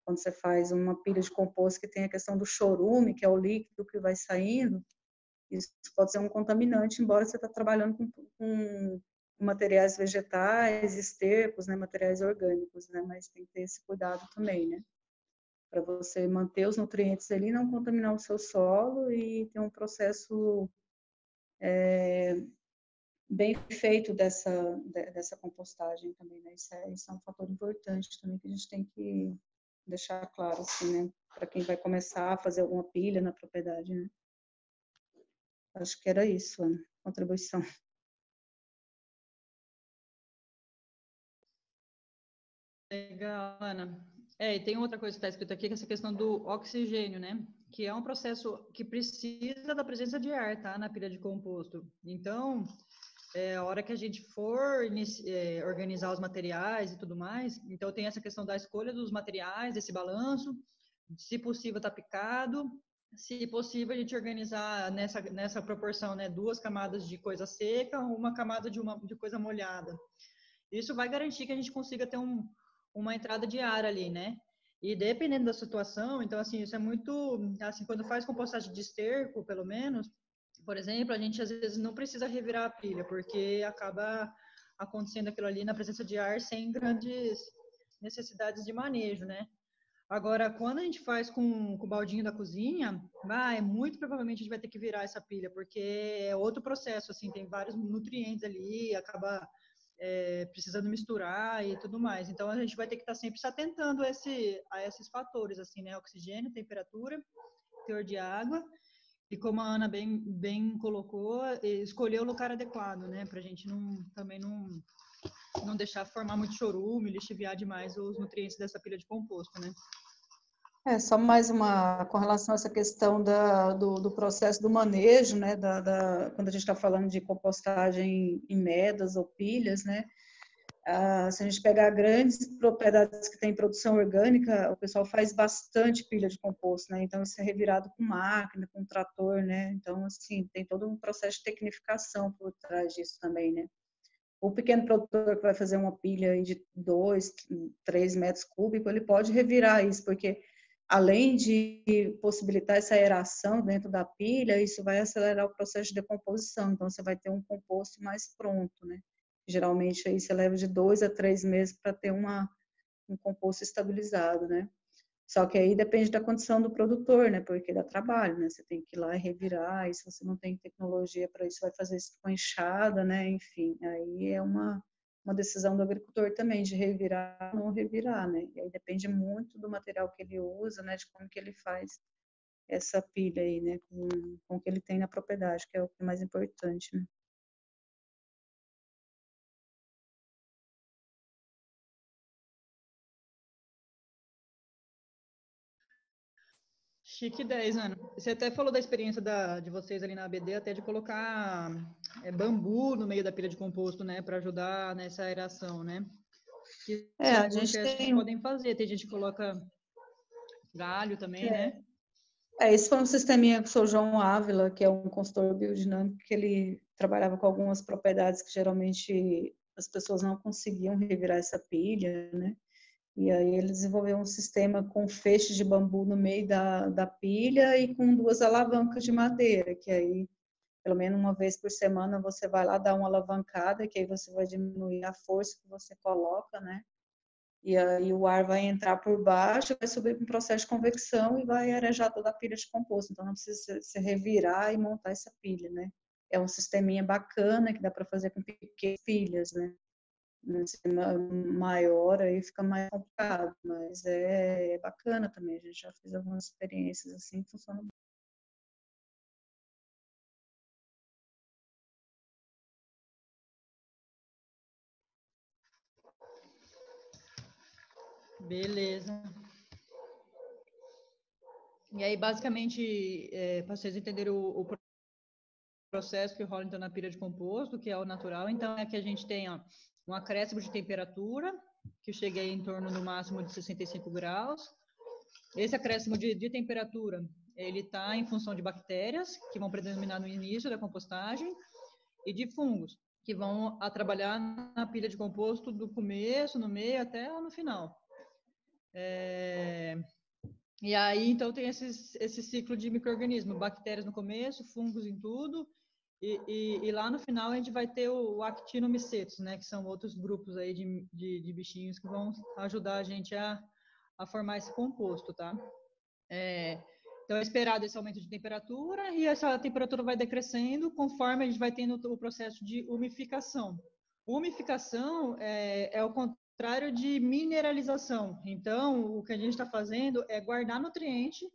Quando você faz uma pilha de composto que tem a questão do chorume, que é o líquido que vai saindo, isso pode ser um contaminante, embora você está trabalhando com materiais vegetais, estercos, né? Materiais orgânicos, né? Mas tem que ter esse cuidado também, né? Para você manter os nutrientes ali, não contaminar o seu solo e ter um processo bem feito dessa compostagem também, né? Isso é um fator importante também que a gente tem que deixar claro, assim, né? Para quem vai começar a fazer alguma pilha na propriedade, né? Acho que era isso, Ana, contribuição. Legal, Ana. E tem outra coisa que está escrito aqui, que é essa questão do oxigênio, né? Que é um processo que precisa da presença de ar, tá? Na pilha de composto. Então, a hora que a gente for organizar os materiais e tudo mais, então tem essa questão da escolha dos materiais, desse balanço, se possível tá picado, se possível a gente organizar nessa proporção, né? 2 camadas de coisa seca, uma camada de coisa molhada. Isso vai garantir que a gente consiga ter uma entrada de ar ali, né? E dependendo da situação, então, assim, isso é muito, assim, quando faz compostagem de esterco, pelo menos, por exemplo, a gente às vezes não precisa revirar a pilha, porque acaba acontecendo aquilo ali na presença de ar sem grandes necessidades de manejo, né? Agora, quando a gente faz com o baldinho da cozinha, muito provavelmente a gente vai ter que virar essa pilha, porque é outro processo, assim, tem vários nutrientes ali, acaba precisando misturar e tudo mais. Então, a gente vai ter que estar sempre se atentando a esses fatores, assim, né? Oxigênio, temperatura, teor de água, e como a Ana bem colocou, escolher o lugar adequado, né? Para a gente também não deixar formar muito chorume, lixiviar demais os nutrientes dessa pilha de composto, né? Só mais uma, com relação a essa questão do processo do manejo, né, quando a gente está falando de compostagem em medas ou pilhas, né, se a gente pegar grandes propriedades que têm produção orgânica, o pessoal faz bastante pilha de composto, né, então isso é revirado com máquina, com trator, né, então, assim, tem todo um processo de tecnificação por trás disso também, né. O pequeno produtor que vai fazer uma pilha de 2, 3 metros cúbicos, ele pode revirar isso, porque além de possibilitar essa aeração dentro da pilha, isso vai acelerar o processo de decomposição. Então, você vai ter um composto mais pronto, né? Geralmente, aí você leva de 2 a 3 meses para ter um composto estabilizado, né? Só que aí depende da condição do produtor, né? Porque dá trabalho, né? Você tem que ir lá e revirar, e se você não tem tecnologia para isso, vai fazer isso com enxada, né? Enfim, aí é uma decisão do agricultor também, de revirar ou não revirar, né? E aí depende muito do material que ele usa, né? De como que ele faz essa pilha aí, né? Com o que ele tem na propriedade, que é o que é mais importante, né? Chique 10, Ana. Você até falou da experiência de vocês ali na ABD, até de colocar bambu no meio da pilha de composto, né, para ajudar nessa aeração, né? Que são a alguns gente testes que tem... podem fazer. Tem gente que coloca galho também, né? Esse foi um sisteminha com o Sr. João Ávila, que é um consultor biodinâmico, que ele trabalhava com algumas propriedades que geralmente as pessoas não conseguiam revirar essa pilha, né? E aí ele desenvolveu um sistema com feixes de bambu no meio da pilha e com 2 alavancas de madeira, que aí, pelo menos uma vez por semana, você vai lá dar uma alavancada, que aí você vai diminuir a força que você coloca, né? E aí o ar vai entrar por baixo, vai subir para um processo de convecção e vai arejar toda a pilha de composto. Então não precisa se revirar e montar essa pilha, né? É um sisteminha bacana que dá para fazer com pequenas pilhas, né? Um sistema maior aí fica mais complicado, mas é bacana também. A gente já fez algumas experiências assim, funciona bem. Beleza. E aí, basicamente, para vocês entenderem o processo que rola então na pilha de composto, que é o natural, então é que a gente tem um acréscimo de temperatura, que chega aí em torno no máximo de 65 graus. Esse acréscimo de temperatura, ele está em função de bactérias, que vão predominar no início da compostagem, e de fungos, que vão trabalhar na pilha de composto do começo, no meio, até no final. E aí, então, tem esse ciclo de micro-organismos, bactérias no começo, fungos em tudo, e lá no final a gente vai ter o actinomicetos, né, que são outros grupos aí de bichinhos que vão ajudar a gente a formar esse composto, tá? Então, é esperado esse aumento de temperatura, e essa temperatura vai decrescendo conforme a gente vai tendo o processo de umificação. Umificação é o contrário de mineralização. Então, o que a gente está fazendo é guardar nutriente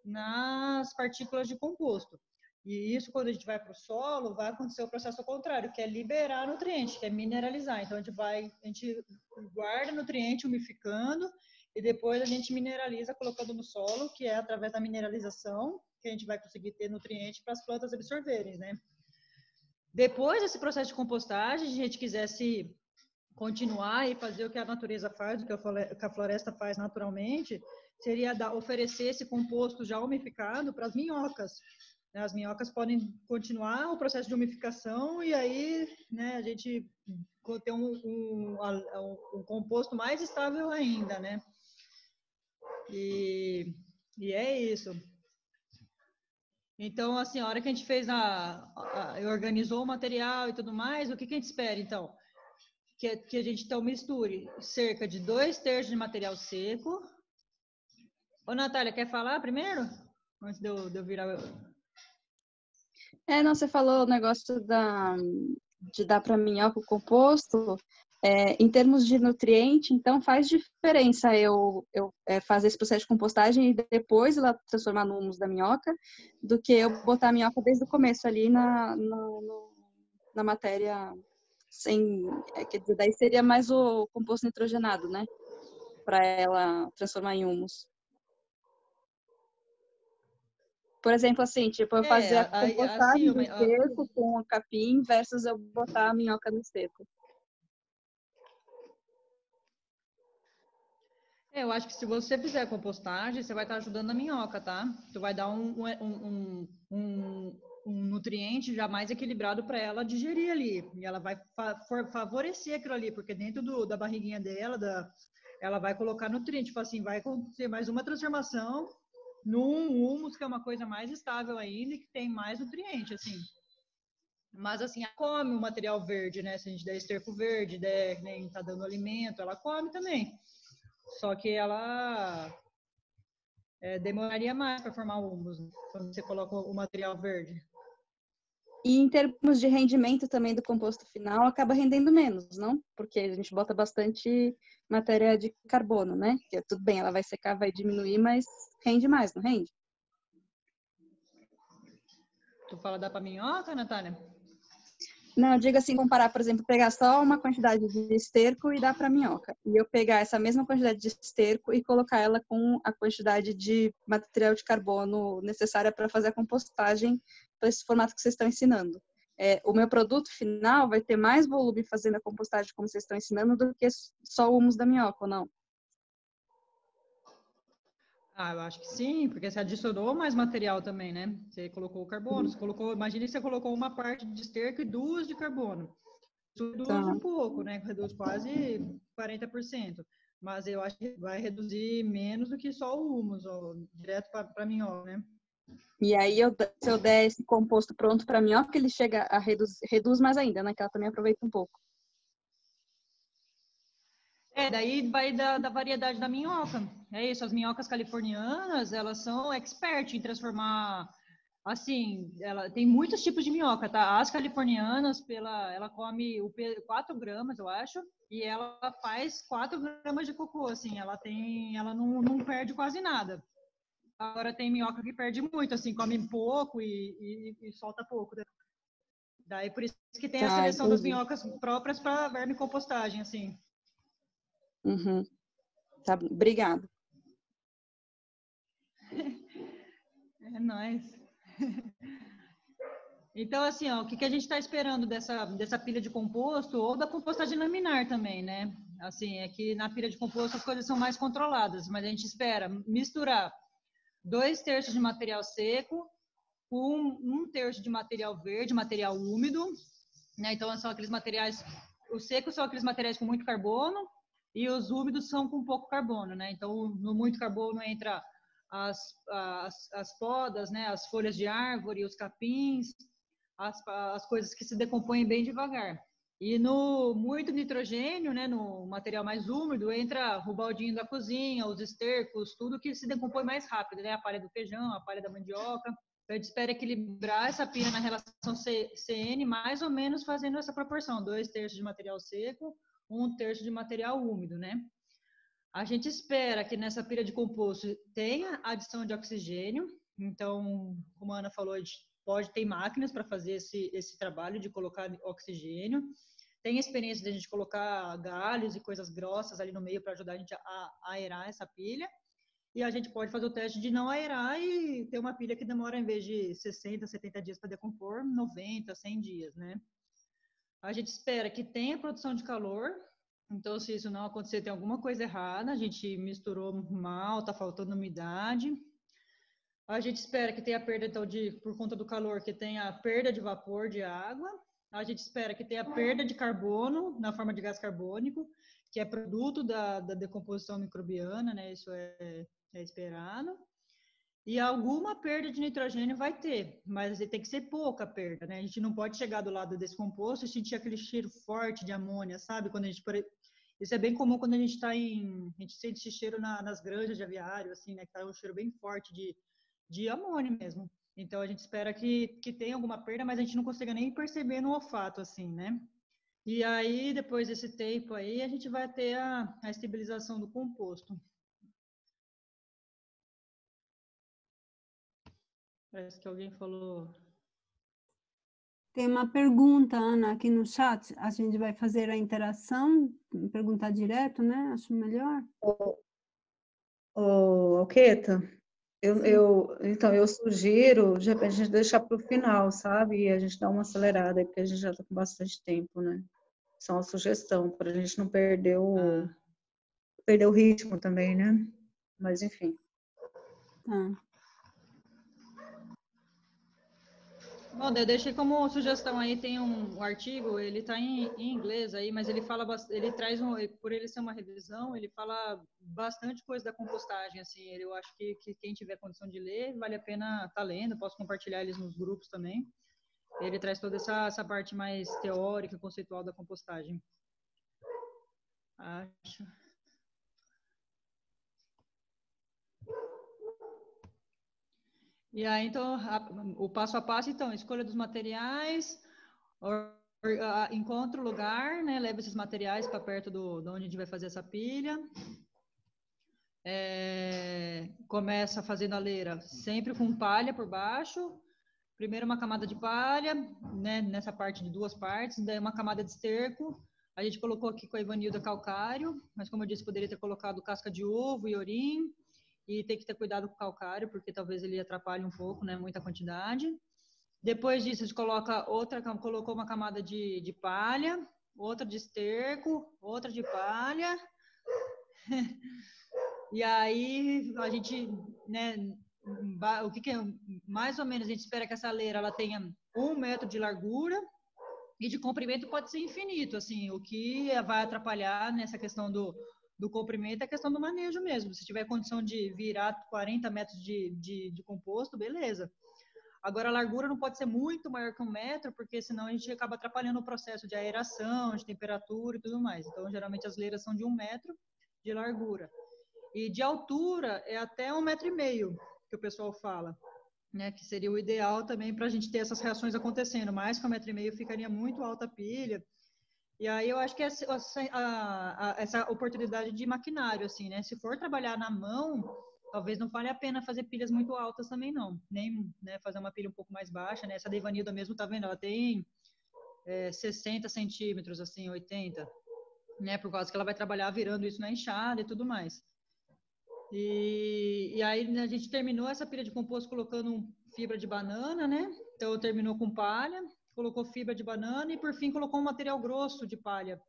nas partículas de composto. E isso, quando a gente vai para o solo, vai acontecer o processo ao contrário, que é liberar nutriente, que é mineralizar. Então, a gente guarda nutriente umificando e depois a gente mineraliza colocando no solo, que é através da mineralização que a gente vai conseguir ter nutriente para as plantas absorverem, né? Depois desse processo de compostagem, se a gente quisesse continuar e fazer o que a natureza faz, o que a floresta faz naturalmente, seria oferecer esse composto já umificado para as minhocas. As minhocas podem continuar o processo de umificação e aí, né, a gente ter um composto mais estável ainda, né? E é isso. Então, assim, a hora que a gente fez organizou o material e tudo mais, o que a gente espera, então? Que a gente então misture cerca de 2/3 de material seco. Ô, Natália, quer falar primeiro? Antes de eu virar... Não, você falou o negócio de dar para minhoca o composto. Em termos de nutriente, então faz diferença eu fazer esse processo de compostagem e depois ela transformar no humus da minhoca, do que eu botar a minhoca desde o começo ali na matéria sem... quer dizer, daí seria mais o composto nitrogenado, né? Para ela transformar em humus. Por exemplo, assim, tipo, eu fazer a compostagem assim, do esterco com o capim versus eu botar a minhoca no esterco. Eu acho que se você fizer a compostagem, você vai estar ajudando a minhoca, tá? Tu vai dar um nutriente já mais equilibrado para ela digerir ali. E ela vai favorecer aquilo ali, porque dentro da barriguinha dela, ela vai colocar nutriente. Tipo assim, vai acontecer mais uma transformação num humus, que é uma coisa mais estável ainda e que tem mais nutriente, assim. Mas, assim, ela come o material verde, né? Se a gente der esterco verde, nem tá dando alimento, ela come também. Só que ela demoraria mais para formar o humus, né? Quando você coloca o material verde. E em termos de rendimento também do composto final, acaba rendendo menos, não? Porque a gente bota bastante matéria de carbono, né? Que tudo bem, ela vai secar, vai diminuir, mas rende mais, não rende? Tu fala da minhoca, Natália? Não, eu digo assim, comparar, por exemplo, pegar só uma quantidade de esterco e dar para minhoca. E eu pegar essa mesma quantidade de esterco e colocar ela com a quantidade de material de carbono necessária para fazer a compostagem para esse formato que vocês estão ensinando. O meu produto final vai ter mais volume fazendo a compostagem como vocês estão ensinando do que só o humus da minhoca, ou não? Eu acho que sim, porque você adicionou mais material também, né? Você colocou o carbono, imagine que você colocou uma parte de esterco e 2 de carbono. Isso reduz um pouco, né? Reduz quase 40%. Mas eu acho que vai reduzir menos do que só o humus, direto para minhoca, né? E aí, se eu der esse composto pronto para minhoca, ele chega a reduz mais ainda, né? Que ela também aproveita um pouco. Daí vai da variedade da minhoca. É isso, as minhocas californianas, elas são expert em transformar, assim, ela tem muitos tipos de minhoca, tá? As californianas, ela come 4 gramas, eu acho, e ela faz 4 gramas de cocô, assim, ela não perde quase nada. Agora tem minhoca que perde muito, assim, come pouco e solta pouco. Daí por isso que tem a seleção das minhocas próprias para vermicompostagem, assim. Uhum. Tá, obrigada. É nóis. Então, assim, o que a gente está esperando dessa pilha de composto ou da compostagem laminar também, né? Assim, é que na pilha de composto as coisas são mais controladas, mas a gente espera misturar 2/3 de material seco com 1/3 de material verde, material úmido, né? Então, são aqueles materiais, os secos são aqueles materiais com muito carbono e os úmidos são com pouco carbono, né? Então, no muito carbono entra as podas, né? As folhas de árvore, os capins, as coisas que se decompõem bem devagar. E no muito nitrogênio, né, no material mais úmido, entra o baldinho da cozinha, os estercos, tudo que se decompõe mais rápido, né? A palha do feijão, a palha da mandioca. Então, a gente espera equilibrar essa pilha na relação CN, mais ou menos fazendo essa proporção, 2/3 de material seco, 1/3 de material úmido, né? A gente espera que nessa pilha de composto tenha adição de oxigênio. Então, como a Ana falou, a gente pode ter máquinas para fazer esse trabalho de colocar oxigênio. Tem experiência de a gente colocar galhos e coisas grossas ali no meio para ajudar a gente a aerar essa pilha. E a gente pode fazer o teste de não aerar e ter uma pilha que demora, em vez de 60, 70 dias para decompor, 90, 100 dias, né? A gente espera que tenha produção de calor. Então, se isso não acontecer, tem alguma coisa errada. A gente misturou mal, está faltando umidade. A gente espera que tenha perda, então, por conta do calor, que tenha perda de vapor de água. A gente espera que tenha perda de carbono na forma de gás carbônico, que é produto da decomposição microbiana, né? Isso é esperado. E alguma perda de nitrogênio vai ter, mas tem que ser pouca perda, né? A gente não pode chegar do lado desse composto e sentir aquele cheiro forte de amônia, sabe? Quando a gente, isso é bem comum quando a gente está a gente sente esse cheiro nas granjas de aviário, assim, né? Que tá um cheiro bem forte de amônia mesmo. Então a gente espera que tenha alguma perda, mas a gente não consiga nem perceber no olfato, assim, né? E aí, depois desse tempo aí, a gente vai ter a estabilização do composto. Parece que alguém falou. Tem uma pergunta, Ana, aqui no chat. A gente vai fazer a interação, perguntar direto, né? Acho melhor. Alqueta, então, eu sugiro a gente deixar para o final, sabe? E a gente dá uma acelerada, aí, porque a gente já está com bastante tempo, né? Só uma sugestão, para a gente não perder o ritmo também, né? Mas, enfim. Bom, eu deixei como sugestão aí, tem um artigo, ele está em inglês aí, mas ele fala, ele traz, por ele ser uma revisão, ele fala bastante coisa da compostagem, assim, eu acho que quem tiver condição de ler, vale a pena estar lendo, posso compartilhar eles nos grupos também. Ele traz toda essa parte mais teórica, conceitual da compostagem. Acho. E aí, então, o passo a passo, então, escolha dos materiais, encontra o lugar, né? Leva esses materiais para perto de onde a gente vai fazer essa pilha. Começa fazendo a leira sempre com palha por baixo. Primeiro uma camada de palha, né, nessa parte de 2 partes, daí uma camada de esterco. A gente colocou aqui com a Ivanilda calcário, mas como eu disse, poderia ter colocado casca de ovo e iorim, e tem que ter cuidado com o calcário, porque talvez ele atrapalhe um pouco, né, muita quantidade. Depois disso, a gente colocou uma camada de palha, outra de esterco, outra de palha. E aí, a gente, né, o que é, mais ou menos, a gente espera que essa leira ela tenha 1 metro de largura, e de comprimento pode ser infinito, assim, o que vai atrapalhar nessa questão do comprimento é a questão do manejo mesmo. Se tiver condição de virar 40 metros de composto, beleza. Agora, a largura não pode ser muito maior que 1 metro, porque senão a gente acaba atrapalhando o processo de aeração, de temperatura e tudo mais. Então, geralmente, as leiras são de 1 metro de largura. E de altura é até 1,5 metro, que o pessoal fala, né? Que seria o ideal também para a gente ter essas reações acontecendo. Mais que 1,5 metro ficaria muito alta a pilha. E aí eu acho que essa oportunidade de maquinário, assim, né? Se for trabalhar na mão, talvez não vale a pena fazer pilhas muito altas também, não. Nem, né, fazer uma pilha um pouco mais baixa, né? Essa da Ivanilda mesmo, tá vendo? Ela tem 60 centímetros, assim, 80, né? Por causa que ela vai trabalhar virando isso na enxada e tudo mais. E aí a gente terminou essa pilha de composto colocando fibra de banana, né? Então terminou com palha, colocou fibra de banana e por fim colocou um material grosso de palha,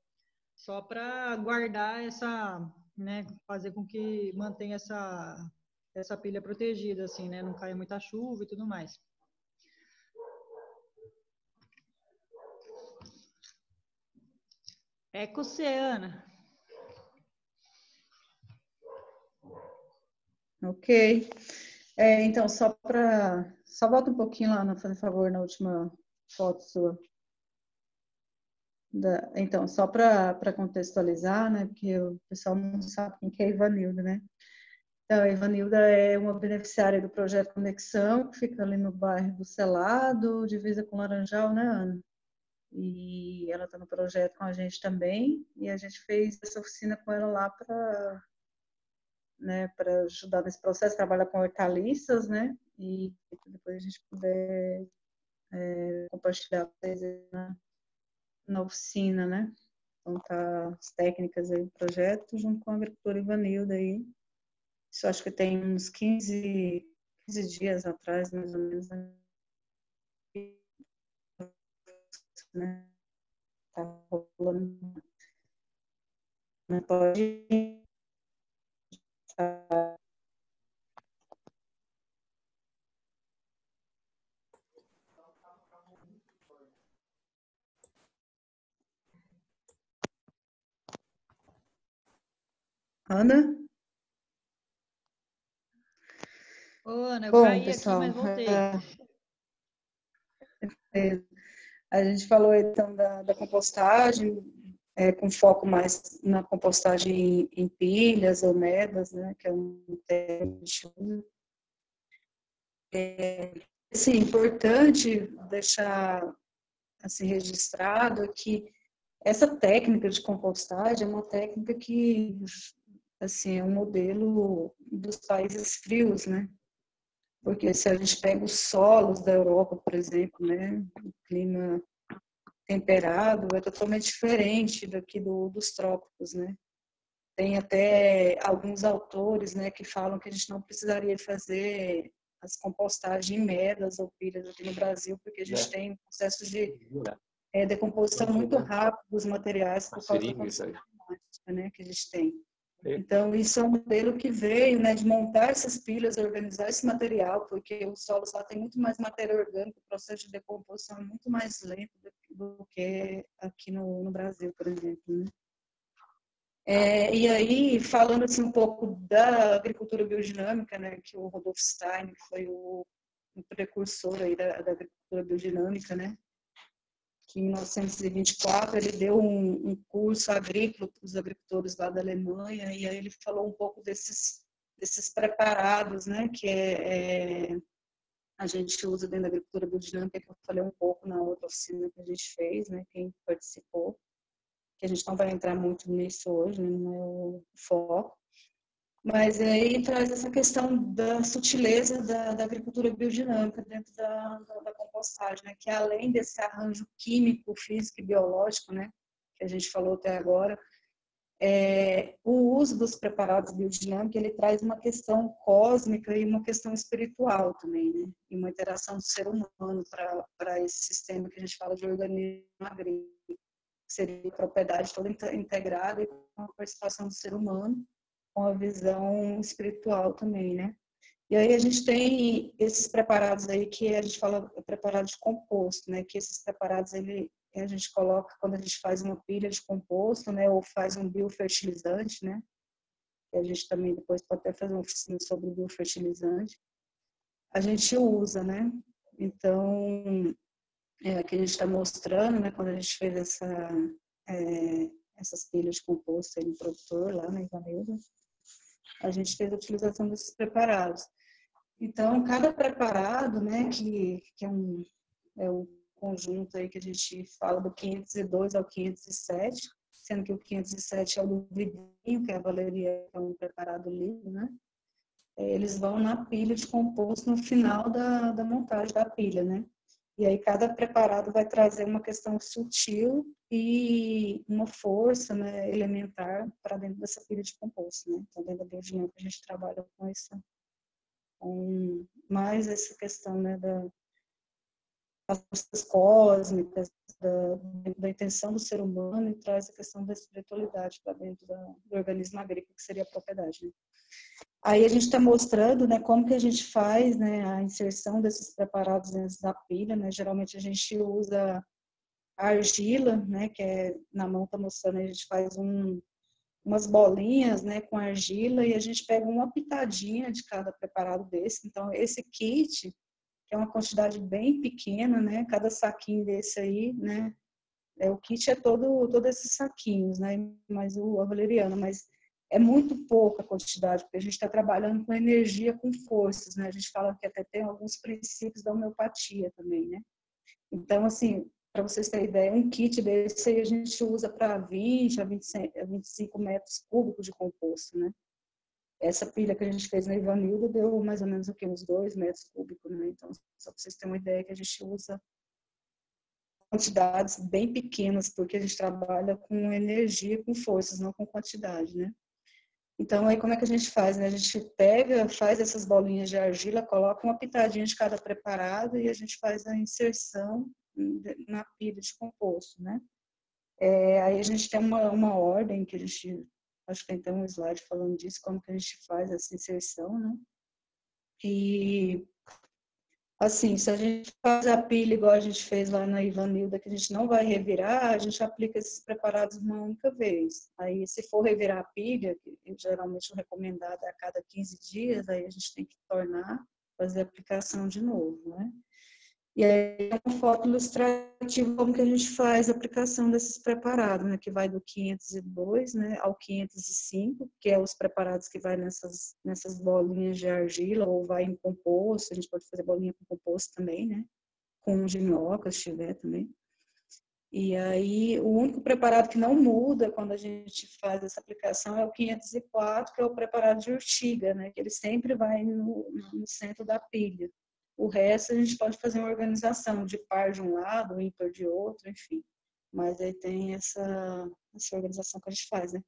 só para guardar essa, né? Fazer com que mantenha essa pilha protegida, assim, né? Não caia muita chuva e tudo mais. É com você, Ana. Ok. Então, só volta um pouquinho lá, por favor, na última foto sua. Então, só para contextualizar, né, porque o pessoal não sabe quem que é a Ivanilda, né? Então, a Ivanilda é uma beneficiária do projeto Conexão, que fica ali no bairro do Celado, divisa com Laranjal, né, Ana? E ela está no projeto com a gente também, e a gente fez essa oficina com ela lá para, né, para ajudar nesse processo, trabalha com hortaliças, né, e depois a gente puder compartilhar com vocês na oficina, né. Então tá as técnicas aí do projeto junto com a agricultora Ivanilda aí. Isso acho que tem uns 15 dias atrás, mais ou menos, né. Tá rolando. Não pode. Ana? Ô, Ana, eu Bom, caí pessoal, aqui, mas voltei. A gente falou então da compostagem, com foco mais na compostagem em pilhas ou medas, né, que é um termo que a gente usa. Assim, importante deixar assim, registrado que essa técnica de compostagem é uma técnica que assim, é um modelo dos países frios, né? Porque se a gente pega os solos da Europa, por exemplo, né, o clima temperado é totalmente diferente daqui dos trópicos, né? Tem até alguns autores, né, que falam que a gente não precisaria fazer as compostagens em medas ou pilhas aqui no Brasil, porque a gente tem um processo de decomposição muito rápido dos materiais por causa da condição climática, né, que a gente tem. Então, isso é um modelo que veio, né, de montar essas pilhas, organizar esse material, porque os solos lá tem muito mais matéria orgânica, o processo de decomposição é muito mais lento do que aqui no Brasil, por exemplo, né? E aí, falando assim, um pouco da agricultura biodinâmica, né, que o Rudolf Steiner foi o precursor aí da agricultura biodinâmica, né, que em 1924 ele deu um curso agrícola para os agricultores lá da Alemanha, e aí ele falou um pouco desses preparados, né, que a gente usa dentro da agricultura biodinâmica, que eu falei um pouco na outra oficina que a gente fez, né, quem participou, que a gente não vai entrar muito nisso hoje, né, não é o foco, mas aí traz essa questão da sutileza da agricultura biodinâmica dentro da amostragem, né, que além desse arranjo químico, físico e biológico, né, que a gente falou até agora, o uso dos preparados biodinâmicos, ele traz uma questão cósmica e uma questão espiritual também, né? E uma interação do ser humano para esse sistema que a gente fala de organismo agrícola, que seria a propriedade toda integrada e com a participação do ser humano, com a visão espiritual também, né? E aí a gente tem esses preparados aí que a gente fala preparados de composto, né? Que esses preparados, a gente coloca quando a gente faz uma pilha de composto, né, ou faz um biofertilizante, né, que a gente também depois pode até fazer uma oficina sobre biofertilizante, a gente usa, né, então, aqui a gente está mostrando, né, quando a gente fez essas pilhas de composto aí no produtor, lá na Ivanilda, a gente fez a utilização desses preparados. Então, cada preparado, né, que é um conjunto aí que a gente fala do 502 ao 507, sendo que o 507 é o do vidinho, que é a valeriana, que é um preparado líquido, né? Eles vão na pilha de composto no final da montagem da pilha, né? E aí cada preparado vai trazer uma questão sutil e uma força, né, elementar para dentro dessa pilha de composto, né? Então, dentro da biodinâmica, a gente trabalha com isso, com mais essa questão, né, das forças cósmicas, da intenção do ser humano, e traz a questão da espiritualidade para dentro do organismo agrícola, que seria a propriedade, né? Aí a gente está mostrando, né, como que a gente faz, né, a inserção desses preparados dentro da pilha, né? Geralmente a gente usa argila, né, que na mão está mostrando, a gente faz umas bolinhas, né, com argila, e a gente pega uma pitadinha de cada preparado desse. Então, esse kit, que é uma quantidade bem pequena, né? Cada saquinho desse aí, né? O kit é todo esses saquinhos, né? Mas a valeriana, mas é muito pouca quantidade, porque a gente está trabalhando com energia, com forças, né? A gente fala que até tem alguns princípios da homeopatia também, né? Então, assim, para vocês terem ideia, um kit desse aí a gente usa para 20 a 25 metros cúbicos de composto, né? Essa pilha que a gente fez na Ivanilda deu mais ou menos o quê? Uns 2 metros cúbicos, né? Então, só para vocês terem uma ideia que a gente usa quantidades bem pequenas, porque a gente trabalha com energia, com forças, não com quantidade, né? Então, aí como é que a gente faz, né? A gente faz essas bolinhas de argila, coloca uma pitadinha de cada preparado e a gente faz a inserção na pilha de composto, né? Aí a gente tem uma ordem que a gente... Acho que tem um slide falando disso, como que a gente faz essa inserção, né? E, assim, se a gente faz a pilha igual a gente fez lá na Ivanilda, que a gente não vai revirar, a gente aplica esses preparados uma única vez. Aí, se for revirar a pilha, que geralmente o recomendado é a cada 15 dias, aí a gente tem que fazer a aplicação de novo, né? E aí é uma foto ilustrativa como que a gente faz a aplicação desses preparados, né, que vai do 502, né, ao 505, que é os preparados que vai nessas bolinhas de argila, ou vai em composto, a gente pode fazer bolinha com composto também, né, com de minhoca, se tiver também. E aí, o único preparado que não muda quando a gente faz essa aplicação é o 504, que é o preparado de urtiga, né, que ele sempre vai no centro da pilha. O resto a gente pode fazer uma organização de par de um lado, ímpar de outro, enfim. Mas aí tem essa organização que a gente faz, né?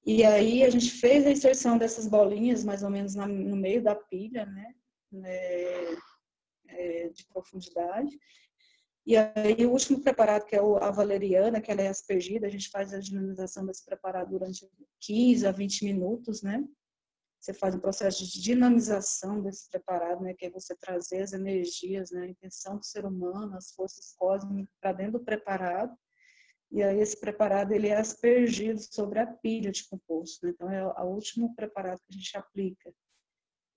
E aí a gente fez a inserção dessas bolinhas mais ou menos no meio da pilha, né? De profundidade. E aí o último preparado, que é a valeriana, que ela é aspergida, a gente faz a dinamização desse preparado durante 15 a 20 minutos, né? Você faz um processo de dinamização desse preparado, né, que é você trazer as energias, né, a intenção do ser humano, as forças cósmicas para dentro do preparado, e aí esse preparado ele é aspergido sobre a pilha de composto, né? Então é o último preparado que a gente aplica.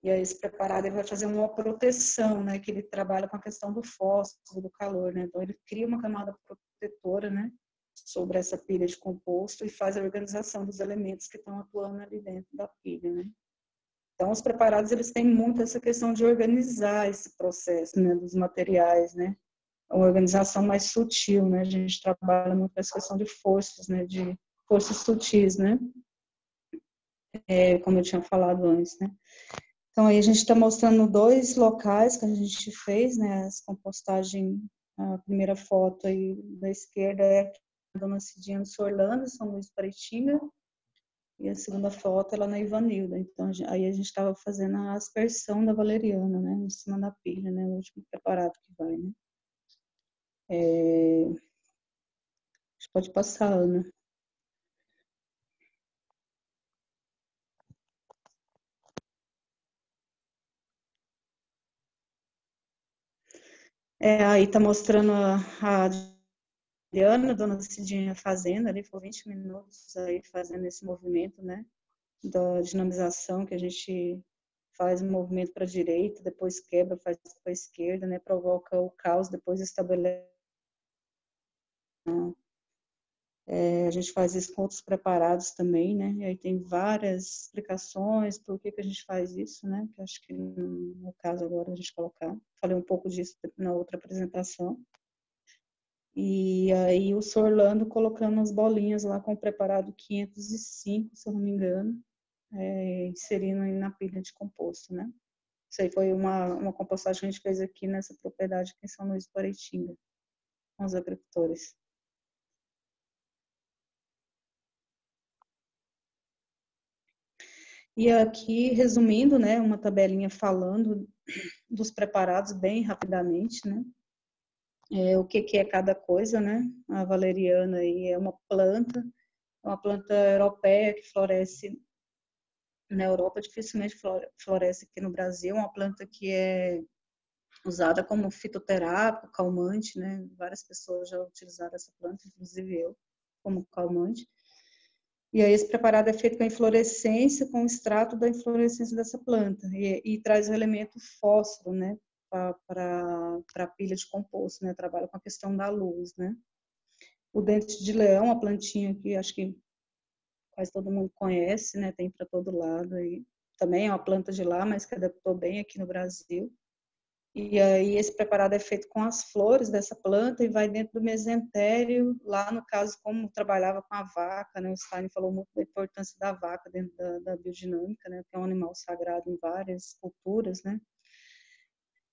E aí esse preparado ele vai fazer uma proteção, né, que ele trabalha com a questão do fósforo, do calor, né? Então ele cria uma camada protetora, né, sobre essa pilha de composto e faz a organização dos elementos que estão atuando ali dentro da pilha, né? Então, os preparados, eles têm muito essa questão de organizar esse processo, né, dos materiais, né? Uma organização mais sutil, né? A gente trabalha muito com essa questão de forças, né? De forças sutis, né? Como eu tinha falado antes, né? Então, aí a gente está mostrando 2 locais que a gente fez, né, as compostagens, a primeira foto aí da esquerda é a Dona Cidinha do Sorlando, São Luís do Paraitinga, e a segunda foto é lá na Ivanilda. Então, aí a gente estava fazendo a aspersão da valeriana, né, em cima da pilha, né, o último preparado que vai, né. A gente pode passar, Ana. Aí tá mostrando a Adriana, Dona Cidinha, fazendo ali, por 20 minutos aí fazendo esse movimento, né, da dinamização, que a gente faz um movimento para a direita, depois quebra, faz para a esquerda, né, provoca o caos, depois estabelece. A gente faz isso com outros preparados também, né, e aí tem várias explicações por que a gente faz isso, né, que acho que no caso agora a gente colocar. Falei um pouco disso na outra apresentação. E aí o Sorlando colocando as bolinhas lá com o preparado 505, se eu não me engano, inserindo aí na pilha de composto, né. Isso aí foi uma compostagem que a gente fez aqui nessa propriedade aqui em São Luís do Paraitinga, com os agricultores. E aqui, resumindo, né, uma tabelinha falando dos preparados bem rapidamente, né, o que é cada coisa, né, a valeriana aí é uma planta europeia que floresce na Europa, dificilmente floresce aqui no Brasil, uma planta que é usada como fitoterápico, calmante, né, várias pessoas já utilizaram essa planta, inclusive eu, como calmante. E aí esse preparado é feito com a inflorescência, com o extrato da inflorescência dessa planta, e traz o elemento fósforo, né, para a pilha de composto, né, trabalha com a questão da luz, né. O dente de leão, a plantinha que acho que quase todo mundo conhece, né, tem para todo lado, e também é uma planta de lá, mas que adaptou bem aqui no Brasil. E aí esse preparado é feito com as flores dessa planta e vai dentro do mesentério, lá no caso, como trabalhava com a vaca, né, o Stein falou muito da importância da vaca dentro da biodinâmica, né, que é um animal sagrado em várias culturas, né.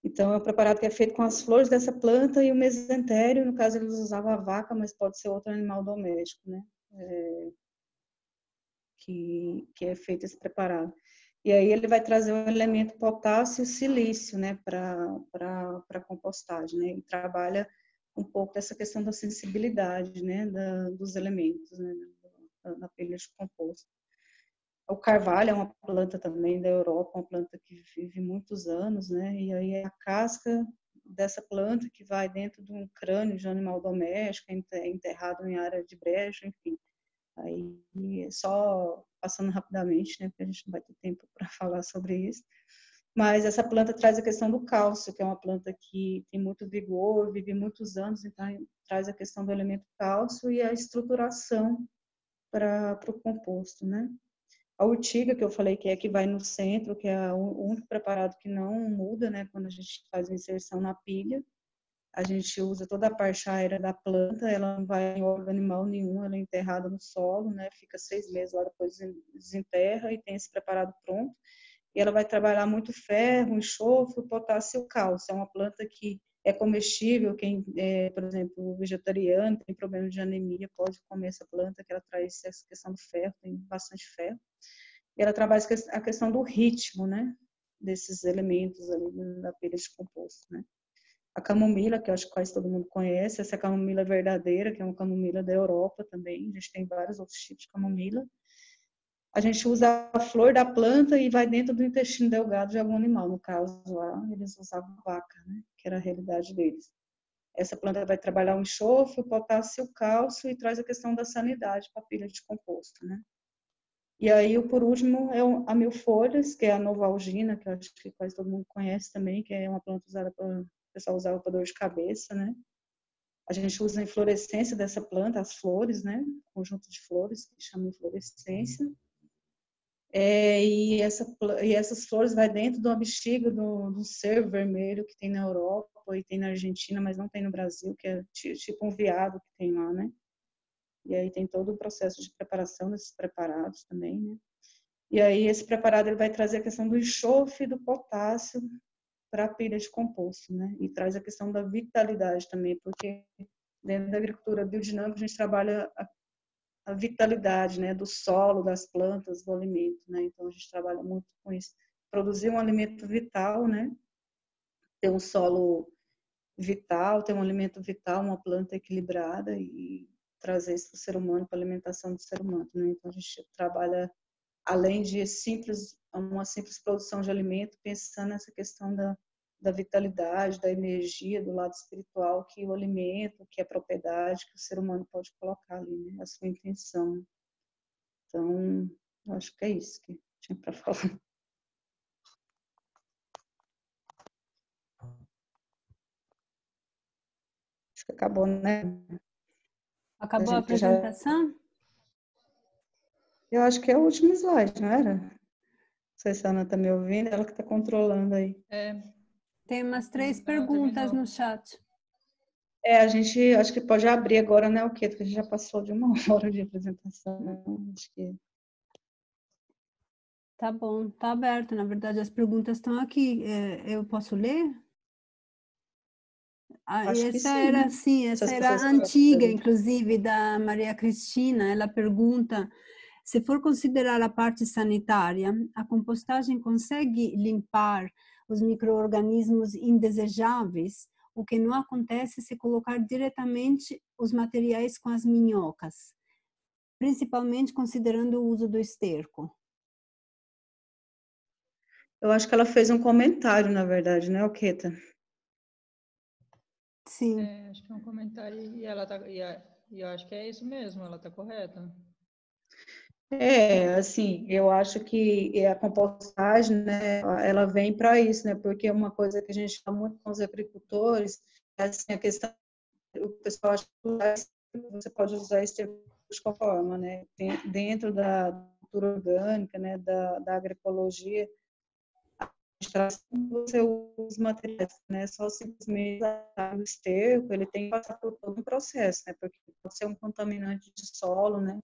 Então é um preparado que é feito com as flores dessa planta e o mesentério, no caso eles usavam a vaca, mas pode ser outro animal doméstico, né, que é feito esse preparado. E aí ele vai trazer o elemento potássio e silício, né, para a compostagem, né, e trabalha um pouco dessa questão da sensibilidade, né, dos elementos, né, na pilha de composto. O carvalho é uma planta também da Europa, uma planta que vive muitos anos, né, e aí é a casca dessa planta que vai dentro de um crânio de um animal doméstico, enterrado em área de brejo, enfim. Aí, só passando rapidamente, né, porque a gente não vai ter tempo para falar sobre isso, mas essa planta traz a questão do cálcio, que é uma planta que tem muito vigor, vive muitos anos, então traz a questão do elemento cálcio e a estruturação para o composto, né. A urtiga, que eu falei que é que vai no centro, que é o único preparado que não muda, né, quando a gente faz a inserção na pilha. A gente usa toda a parte aérea da planta, ela não vai em órgão animal nenhum, ela é enterrada no solo, né? Fica 6 meses lá, depois desenterra e tem esse preparado pronto. E ela vai trabalhar muito ferro, enxofre, potássio e cálcio. É uma planta que é comestível, quem é, por exemplo, vegetariano, tem problema de anemia, pode comer essa planta, que ela traz essa questão do ferro, tem bastante ferro. E ela trabalha a questão do ritmo, né? Desses elementos ali na pilha de composto, né? A camomila, que eu acho que quase todo mundo conhece, essa camomila verdadeira, que é uma camomila da Europa também, a gente tem vários outros tipos de camomila. A gente usa a flor da planta e vai dentro do intestino delgado de algum animal, no caso lá, eles usavam vaca, né, que era a realidade deles. Essa planta vai trabalhar o enxofre, o potássio, o cálcio e traz a questão da sanidade para a pilha de composto, né. E aí, por último, é a milfolhas, que é a novalgina, que eu acho que quase todo mundo conhece também, que é uma planta usada para o pessoal usava para dor de cabeça, né? A gente usa a inflorescência dessa planta, as flores, né? Conjunto de flores, que chama inflorescência. E essas flores vai dentro de uma bexiga do cervo vermelho que tem na Europa e tem na Argentina, mas não tem no Brasil, que é tipo um veado que tem lá, né? E aí tem todo o processo de preparação desses preparados também, né? E aí esse preparado ele vai trazer a questão do enxofre e do potássio para a pilha de composto, né? E traz a questão da vitalidade também, porque dentro da agricultura biodinâmica a gente trabalha a vitalidade, né, do solo, das plantas, do alimento, né? Então a gente trabalha muito com isso. Produzir um alimento vital, né? Ter um solo vital, ter um alimento vital, uma planta equilibrada e trazer isso para o ser humano, para a alimentação do ser humano, né? Então a gente trabalha além de uma simples produção de alimento, pensando nessa questão da vitalidade, da energia, do lado espiritual, que o alimento, que a propriedade, que o ser humano pode colocar ali, né? A sua intenção. Então, eu acho que é isso que tinha para falar. Acho que acabou, né? Acabou a apresentação? Eu acho que é o último slide, não era? Não sei se a Ana está me ouvindo, ela que está controlando aí. Tem umas 3 perguntas no chat. A gente acho que pode abrir agora, né, o quê? Porque a gente já passou de 1 hora de apresentação, né? Acho que... Tá bom, tá aberto. Na verdade, as perguntas estão aqui. Eu posso ler? Acho que Essa era antiga, inclusive, da Maria Cristina. Ela pergunta: se for considerar a parte sanitária, a compostagem consegue limpar os micro-organismos indesejáveis, o que não acontece se colocar diretamente os materiais com as minhocas, principalmente considerando o uso do esterco? Eu acho que ela fez um comentário, na verdade, né, Alqueta? Sim. Acho que é um comentário e ela tá, e eu acho que é isso mesmo, ela está correta. Assim, eu acho que a compostagem, né, ela vem para isso, né, porque uma coisa que a gente fala muito com os agricultores é assim, a questão, o pessoal acha que você pode usar esse tipo de forma, né, dentro da cultura orgânica, né, da agroecologia, você usa os materiais, né? Só simplesmente o esterco, ele tem que passar por todo um processo, né? Porque pode ser um contaminante de solo, né?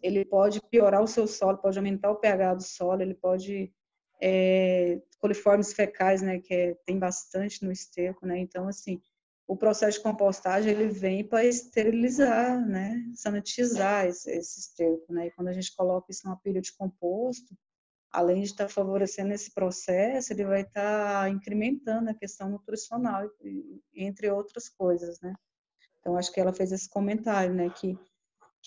Ele pode piorar o seu solo, pode aumentar o pH do solo, ele pode coliformes fecais, né? Que tem bastante no esterco, né? Então, assim, o processo de compostagem ele vem para esterilizar, né? Sanitizar esse esterco, né? E quando a gente coloca isso numa pilha de composto, além de estar favorecendo esse processo, ele vai estar incrementando a questão nutricional, entre outras coisas, né? Então, acho que ela fez esse comentário, né? Que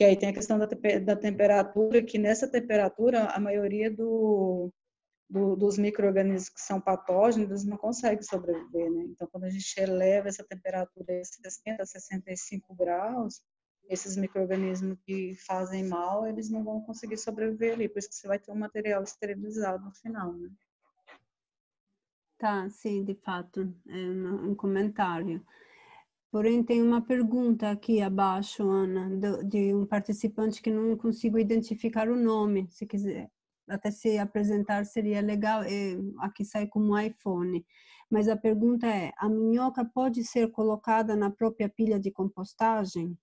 aí tem a questão da temperatura, que nessa temperatura, a maioria dos micro-organismos que são patógenos não conseguem sobreviver, né? Então, quando a gente eleva essa temperatura a 60, 65 graus, esses micro-organismos que fazem mal, eles não vão conseguir sobreviver ali, por isso que você vai ter um material esterilizado no final, né? Tá, sim, de fato, é um comentário. Porém, tem uma pergunta aqui abaixo, Ana, de um participante que não consigo identificar o nome, se quiser. Até se apresentar seria legal, aqui sai como iPhone. Mas a pergunta é: a minhoca pode ser colocada na própria pilha de compostagem?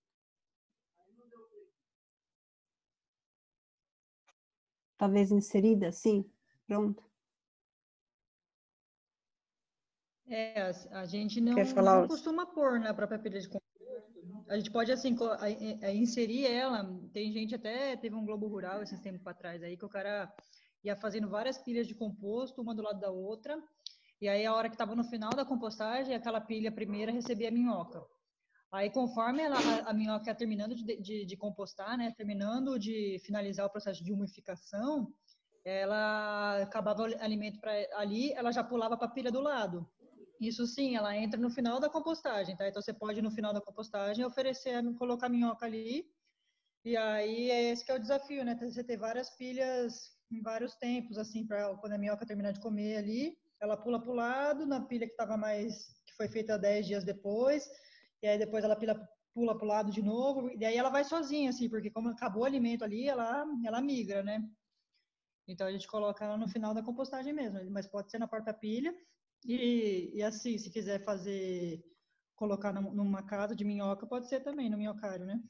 Talvez inserida, sim. Pronto. A gente não costuma pôr na própria pilha de composto. A gente pode, assim, inserir ela. Tem gente até, teve um Globo Rural esses tempos para trás aí, que o cara ia fazendo várias pilhas de composto, uma do lado da outra, e aí a hora que estava no final da compostagem, aquela pilha primeira recebia a minhoca. Aí, conforme a minhoca ia terminando de compostar, né, terminando de finalizar o processo de umificação, ela acabava o alimento ali, ela já pulava para a pilha do lado. Isso sim, ela entra no final da compostagem, tá? Então você pode, no final da compostagem, colocar minhoca ali. E aí esse que é o desafio, né? Você ter várias pilhas em vários tempos, assim, para quando a minhoca terminar de comer ali, ela pula para o lado, na pilha que foi feita 10 dias depois, e aí depois ela pula para o lado de novo, e aí ela vai sozinha, assim, porque como acabou o alimento ali, ela migra, né? Então a gente coloca ela no final da compostagem mesmo, mas pode ser na própria pilha. E assim, se quiser colocar numa casa de minhoca, pode ser também no minhocário, né?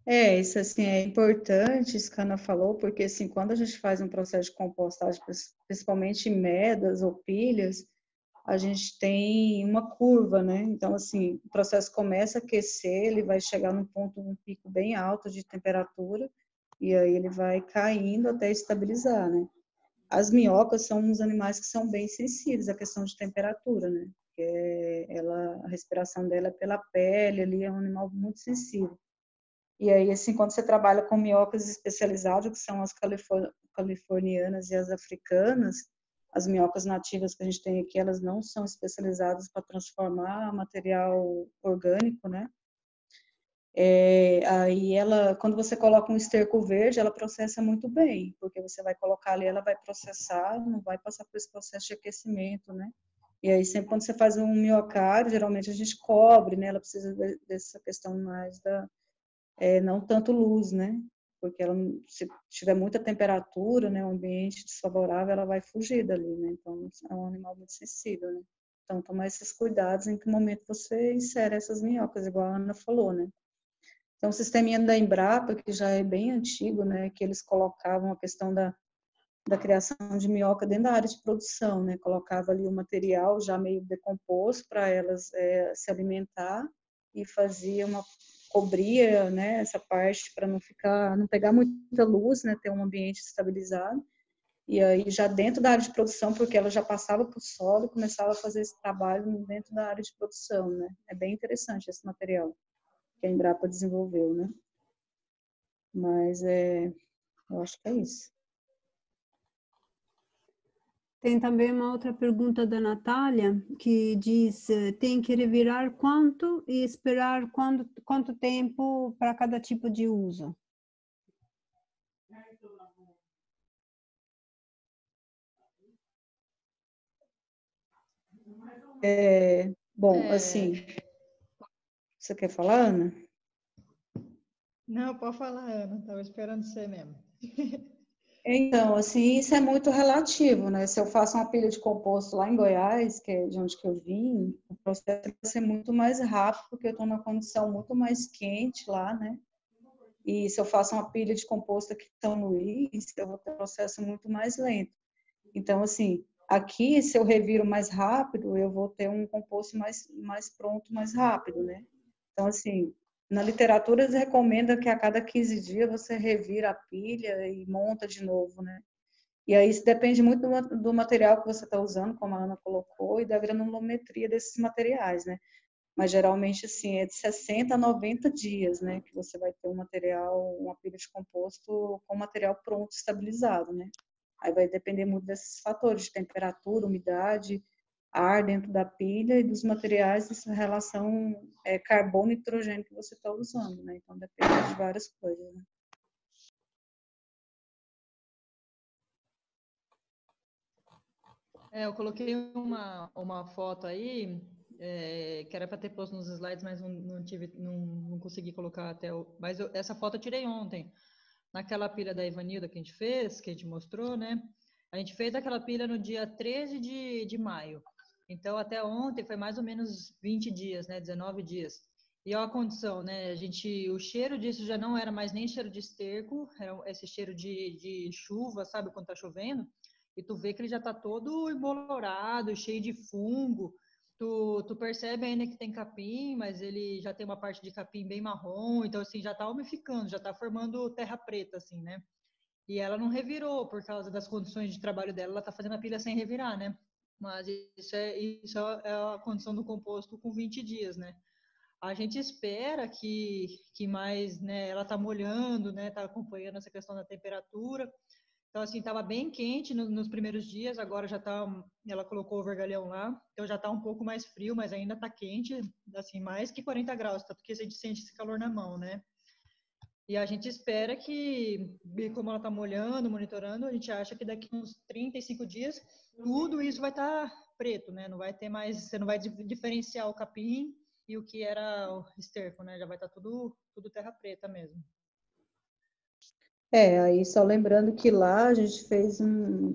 Isso assim é importante, isso que a Ana falou, porque assim, quando a gente faz um processo de compostagem, principalmente em medas ou pilhas, a gente tem uma curva, né? Então, assim, o processo começa a aquecer, ele vai chegar num ponto, um pico bem alto de temperatura, e aí ele vai caindo até estabilizar, né? As minhocas são uns animais que são bem sensíveis à questão de temperatura, né? Porque a respiração dela é pela pele, ali é um animal muito sensível. E aí, assim, quando você trabalha com minhocas especializadas, que são as californianas e as africanas, as minhocas nativas que a gente tem aqui, elas não são especializadas para transformar material orgânico, né? Aí quando você coloca um esterco verde, ela processa muito bem, porque você vai colocar ali, ela vai processar, não vai passar por esse processo de aquecimento, né? E aí, sempre quando você faz um miocárdio, geralmente a gente cobre, né? Ela precisa dessa questão mais não tanto luz, né? Porque ela, se tiver muita temperatura, né, um ambiente desfavorável, ela vai fugir dali, né? Então, é um animal muito sensível, né? Então, tomar esses cuidados em que momento você insere essas minhocas, igual a Ana falou, né? Então, o sisteminha da Embrapa, que já é bem antigo, né, que eles colocavam a questão da criação de minhoca dentro da área de produção, né? Colocava ali o material já meio decomposto para elas se alimentar e cobria, né, essa parte para não pegar muita luz, né, ter um ambiente estabilizado. E aí já dentro da área de produção, porque ela já passava para o solo e começava a fazer esse trabalho dentro da área de produção, né? É bem interessante esse material que a Embrapa desenvolveu, né? Mas eu acho que é isso. Tem também uma outra pergunta da Natália, que diz, tem que revirar quanto e esperar quanto tempo para cada tipo de uso? Bom, assim, você quer falar, Ana? Não, pode falar, Ana. Estava esperando você mesmo. Então, assim, isso é muito relativo, né? Se eu faço uma pilha de composto lá em Goiás, que é de onde que eu vim, o processo vai ser muito mais rápido, porque eu estou numa condição muito mais quente lá, né? E se eu faço uma pilha de composto aqui em São Luís, eu vou ter um processo muito mais lento. Então, assim, aqui, se eu reviro mais rápido, eu vou ter um composto mais pronto, mais rápido, né? Então, assim, na literatura eles recomendam que a cada 15 dias você revira a pilha e monta de novo, né? E aí isso depende muito do material que você está usando, como a Ana colocou, e da granulometria desses materiais, né? Mas geralmente, assim, é de 60 a 90 dias, né? Que você vai ter um material, uma pilha de composto com material pronto, estabilizado, né? Aí vai depender muito desses fatores, de temperatura, umidade, ar dentro da pilha e dos materiais, essa relação carbono e nitrogênio que você está usando, né? Então depende de várias coisas, né? Eu coloquei uma foto aí, que era para ter posto nos slides, mas não consegui colocar mas essa foto eu tirei ontem, naquela pilha da Ivanilda que a gente fez, que a gente mostrou, né? A gente fez aquela pilha no dia 13 de maio. Então, até ontem foi mais ou menos 20 dias, né? 19 dias. E olha a condição, né? O cheiro disso já não era mais nem cheiro de esterco, era esse cheiro de chuva, sabe? Quando tá chovendo. E tu vê que ele já tá todo embolorado, cheio de fungo. Tu percebe ainda que tem capim, mas ele já tem uma parte de capim bem marrom, então assim, já tá umificando, já tá formando terra preta, assim, né? E ela não revirou por causa das condições de trabalho dela, ela tá fazendo a pilha sem revirar, né? Mas isso é a condição do composto com 20 dias, né? A gente espera que mais, né, ela tá molhando, né, tá acompanhando essa questão da temperatura. Então, assim, estava bem quente nos primeiros dias, agora já tá, ela colocou o vergalhão lá, então já tá um pouco mais frio, mas ainda tá quente, assim, mais que 40 graus, tá? Porque a gente sente esse calor na mão, né? E a gente espera como ela tá molhando, monitorando, a gente acha que daqui uns 35 dias, tudo isso vai estar preto, né? Não vai ter mais, você não vai diferenciar o capim e o que era o esterco, né? Já vai estar tudo terra preta mesmo. Aí só lembrando que lá a gente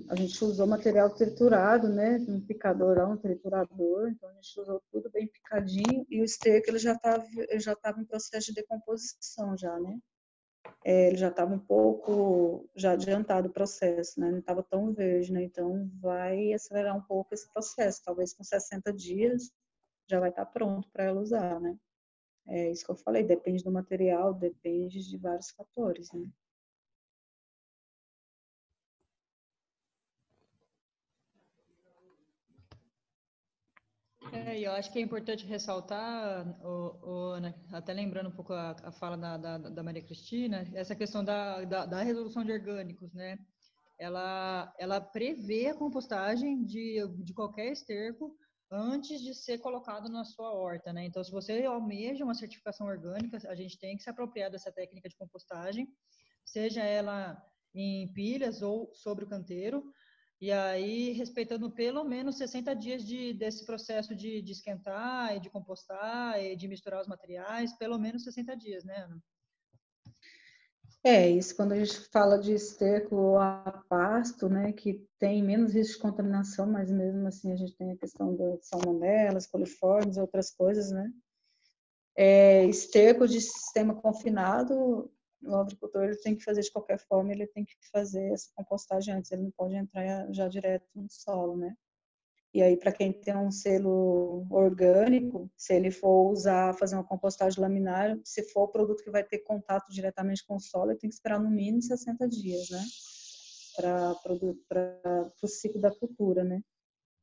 a gente usou material triturado, né, um picadorão, um triturador, então a gente usou tudo bem picadinho, e o esterco ele já estava em processo de decomposição já, né, ele já estava um pouco já adiantado o processo, né? Não estava tão verde, né? Então vai acelerar um pouco esse processo. Talvez com 60 dias já vai estar pronto para ela usar, né? É isso que eu falei, depende do material, depende de vários fatores, né? Eu acho que é importante ressaltar, Ana, até lembrando um pouco a fala da Maria Cristina, essa questão da resolução de orgânicos, né? Ela prevê a compostagem de qualquer esterco antes de ser colocado na sua horta, né? Então, se você almeja uma certificação orgânica, a gente tem que se apropriar dessa técnica de compostagem, seja ela em pilhas ou sobre o canteiro, e aí respeitando pelo menos 60 dias desse processo de esquentar e de compostar e de misturar os materiais, pelo menos 60 dias, né, Ana? Isso quando a gente fala de esterco a pasto, né, que tem menos risco de contaminação, mas mesmo assim a gente tem a questão das salmonelas, coliformes, outras coisas, né? Esterco de sistema confinado, o agricultor ele tem que fazer de qualquer forma, ele tem que fazer essa compostagem antes, ele não pode entrar já direto no solo, né? E aí, para quem tem um selo orgânico, se ele for fazer uma compostagem laminar, se for o produto que vai ter contato diretamente com o solo, ele tem que esperar no mínimo 60 dias, né? Para o ciclo da cultura, né?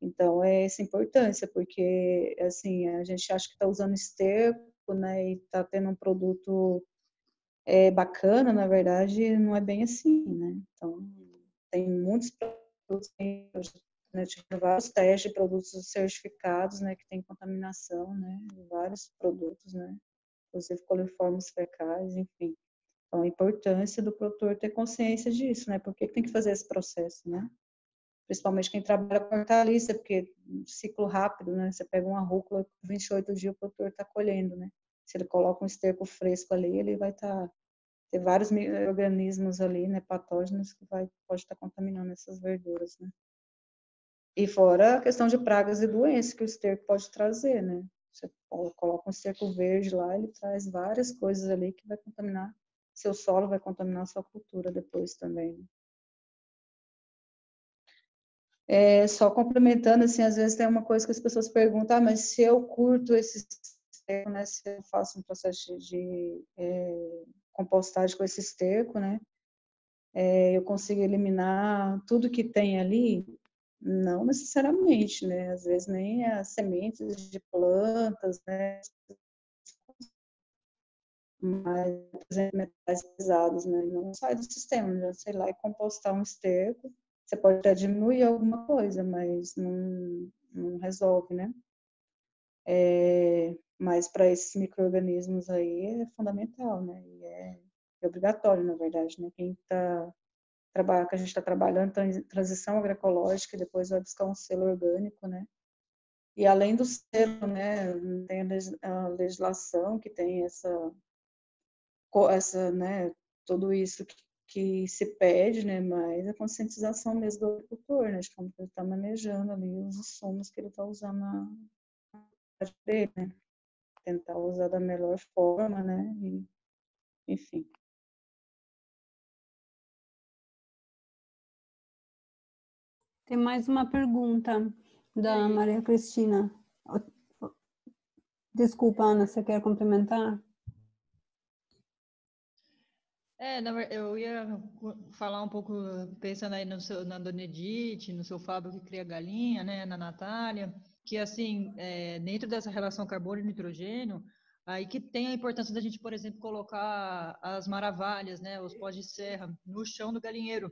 Então, é essa importância, porque, assim, a gente acha que está usando esterco, né? E está tendo um produto bacana, na verdade, não é bem assim, né? Então, tem muitos produtos, né, tive vários testes de produtos certificados, né, que tem contaminação, né, vários produtos, né, inclusive coliformes fecais, enfim. Então, a importância do produtor ter consciência disso, né, por que tem que fazer esse processo, né? Principalmente quem trabalha com hortaliça, porque ciclo rápido, né, você pega uma rúcula, 28 dias o produtor está colhendo, né? Se ele coloca um esterco fresco ali, ele vai ter vários organismos ali, né, patógenos que pode estar contaminando essas verduras, né? E fora a questão de pragas e doenças que o esterco pode trazer, né? Você coloca um esterco verde lá, ele traz várias coisas ali que vai contaminar seu solo, vai contaminar sua cultura depois também. Só complementando, assim, às vezes tem uma coisa que as pessoas perguntam, mas se eu curto esse esterco, né, se eu faço um processo de compostagem com esse esterco, né, eu consigo eliminar tudo que tem ali? Não necessariamente, né? Às vezes nem as sementes de plantas, né? Mas, por exemplo, metais pesados, né? Não sai do sistema, né? Sei lá, e compostar um esterco, você pode até diminuir alguma coisa, mas não resolve, né? Mas para esses micro-organismos aí é fundamental, né? E é obrigatório, na verdade, né? Quem que a gente está trabalhando transição agroecológica e depois vai buscar um selo orgânico, né? E além do selo, né, tem a legislação que tem essa né, tudo isso que se pede, né, mas a conscientização mesmo do agricultor, né, de como ele está manejando ali os insumos que ele está usando na atividade dele, né? Tentar usar da melhor forma, né, e, enfim. Tem mais uma pergunta da Maria Cristina. Desculpa, Ana, você quer complementar? Eu ia falar um pouco, pensando aí na Dona Edith, no seu Fábio que cria galinha, né, na Natália, que assim, dentro dessa relação carbono e nitrogênio, aí que tem a importância da gente, por exemplo, colocar as maravalhas, né, os pós de serra, no chão do galinheiro,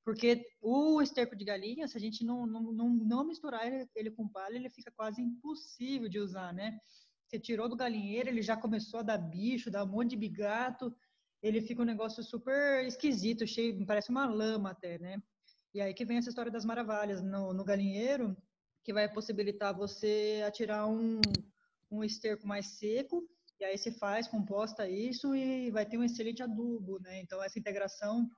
porque o esterco de galinha, se a gente não misturar ele com palha, ele fica quase impossível de usar, né? Você tirou do galinheiro, ele já começou a dar bicho, dar um monte de bigato, ele fica um negócio super esquisito, cheio, parece uma lama até, né? E aí que vem essa história das maravilhas no galinheiro, que vai possibilitar você atirar um esterco mais seco, e aí você composta isso e vai ter um excelente adubo, né? Então essa integração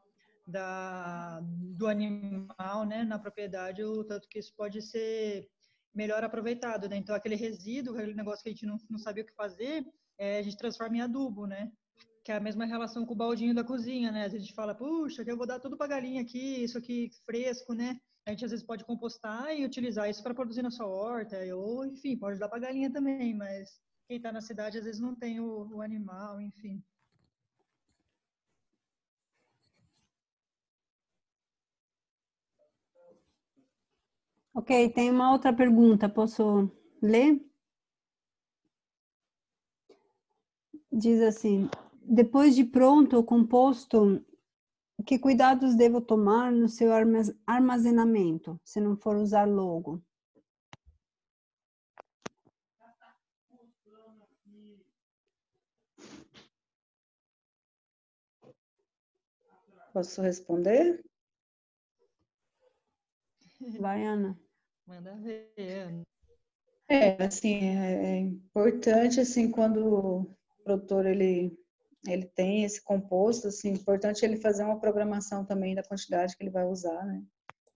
do animal, né, na propriedade, o tanto que isso pode ser melhor aproveitado, né? Então aquele resíduo, aquele negócio que a gente não sabia o que fazer, a gente transforma em adubo, né? que é a mesma relação com o baldinho da cozinha, né? A gente fala, puxa, que eu vou dar tudo para galinha aqui, isso aqui fresco, né? A gente às vezes pode compostar e utilizar isso para produzir na sua horta, ou enfim, pode dar para galinha também, mas quem está na cidade às vezes não tem o animal, enfim. Ok, tem uma outra pergunta, posso ler? Diz assim, depois de pronto o composto, que cuidados devo tomar no seu armazenamento, se não for usar logo? Posso responder? Vai, Ana. Manda ver, Ana. Assim, é importante, assim, quando o produtor, ele tem esse composto, assim, importante ele fazer uma programação também da quantidade que ele vai usar, né?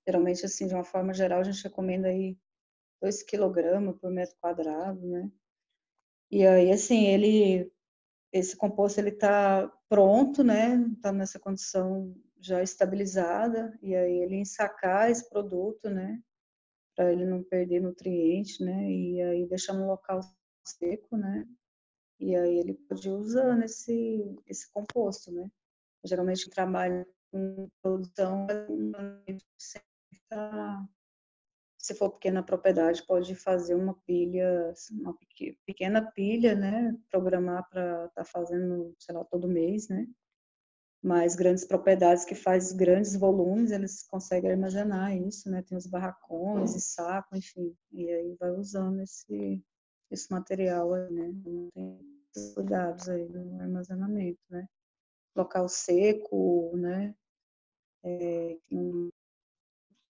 Geralmente, assim, de uma forma geral, a gente recomenda aí 2 kg por metro quadrado, né? E aí, assim, esse composto, ele tá pronto, né? Tá nessa condição já estabilizada, e aí ele ensacar esse produto, né? Para ele não perder nutriente, né? E aí deixar no local seco, né? E aí ele pode ir usando esse composto, né? Geralmente trabalha com produção, se for pequena propriedade, pode fazer uma pilha, uma pequena pilha, né? Programar para estar fazendo, sei lá, todo mês, né? Mas grandes propriedades que faz grandes volumes, eles conseguem armazenar isso, né? Tem os barracões e saco, enfim. E aí vai usando esse material aí, né? Então, tem esses cuidados aí no armazenamento, né? Local seco, né?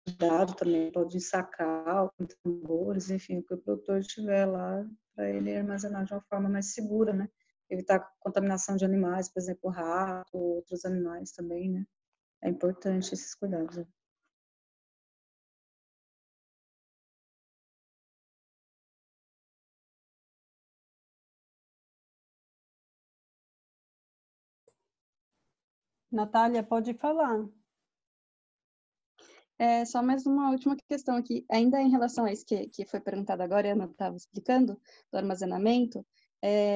Cuidado também, pode ensacar com tambores, enfim, o que o produtor tiver lá, para ele armazenar de uma forma mais segura, né? Evitar contaminação de animais, por exemplo, rato, outros animais também, né? É importante esses cuidados. Natália, pode falar. Só mais uma última questão aqui, ainda em relação a isso que foi perguntado agora, a Ana estava explicando, do armazenamento,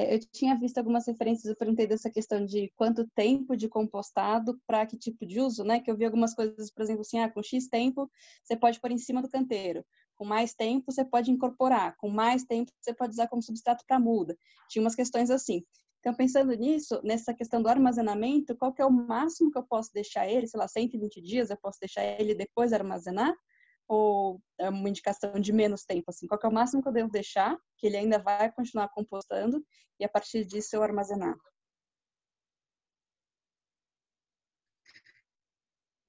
eu tinha visto algumas referências, eu perguntei dessa questão de quanto tempo de compostado para que tipo de uso, né? Que eu vi algumas coisas, por exemplo, assim, com X tempo você pode pôr em cima do canteiro, com mais tempo você pode incorporar, com mais tempo você pode usar como substrato para muda. Tinha umas questões assim. Então, pensando nisso, nessa questão do armazenamento, qual que é o máximo que eu posso deixar ele? Sei lá, 120 dias eu posso deixar ele e depois armazenar? Ou é uma indicação de menos tempo, assim? Qual que é o máximo que eu devo deixar, que ele ainda vai continuar compostando, e a partir disso eu armazenar?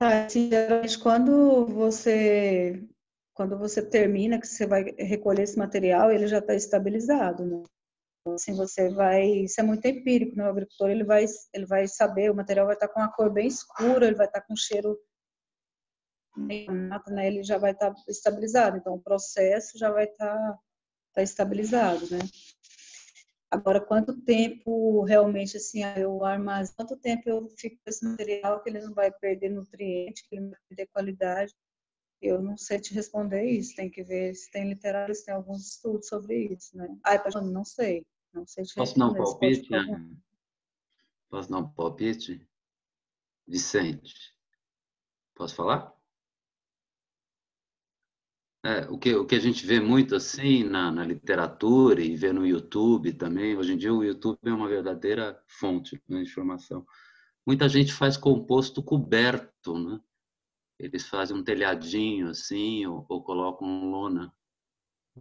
Assim, geralmente quando você termina, que você vai recolher esse material, ele já está estabilizado, né? Então, assim, isso é muito empírico, né? O agricultor, ele vai saber, o material vai estar com uma cor bem escura, ele vai estar com um cheiro meio mato, né? Ele já vai estar estabilizado, então o processo já vai estar estabilizado, né? Agora, quanto tempo realmente, assim, eu armazeno, quanto tempo eu fico com esse material que ele não vai perder nutriente, que ele não vai perder qualidade, eu não sei te responder isso, tem que ver se tem literatura, se tem alguns estudos sobre isso, né? Não sei. Não sei te Posso dar um responder. palpite, Ana? Posso dar um palpite? Vicente, posso falar? O que a gente vê muito assim na literatura e vê no YouTube também, hoje em dia o YouTube é uma verdadeira fonte de informação. Muita gente faz composto coberto, né? Eles fazem um telhadinho assim ou colocam lona.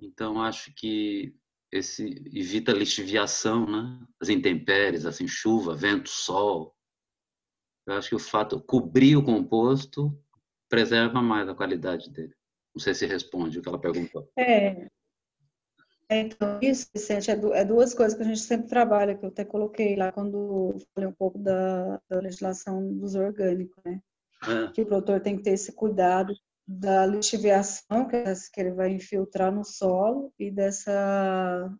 Então acho que esse evita a lixiviação, né? As intempéries, assim, chuva, vento, sol. Eu acho que o fato de cobrir o composto preserva mais a qualidade dele. Não sei se responde o que ela perguntou. Então, isso, Vicente, é duas coisas que a gente sempre trabalha, que eu até coloquei lá quando falei um pouco da legislação dos orgânicos, né? Que o produtor tem que ter esse cuidado da lixiviação, que ele vai infiltrar no solo, e dessa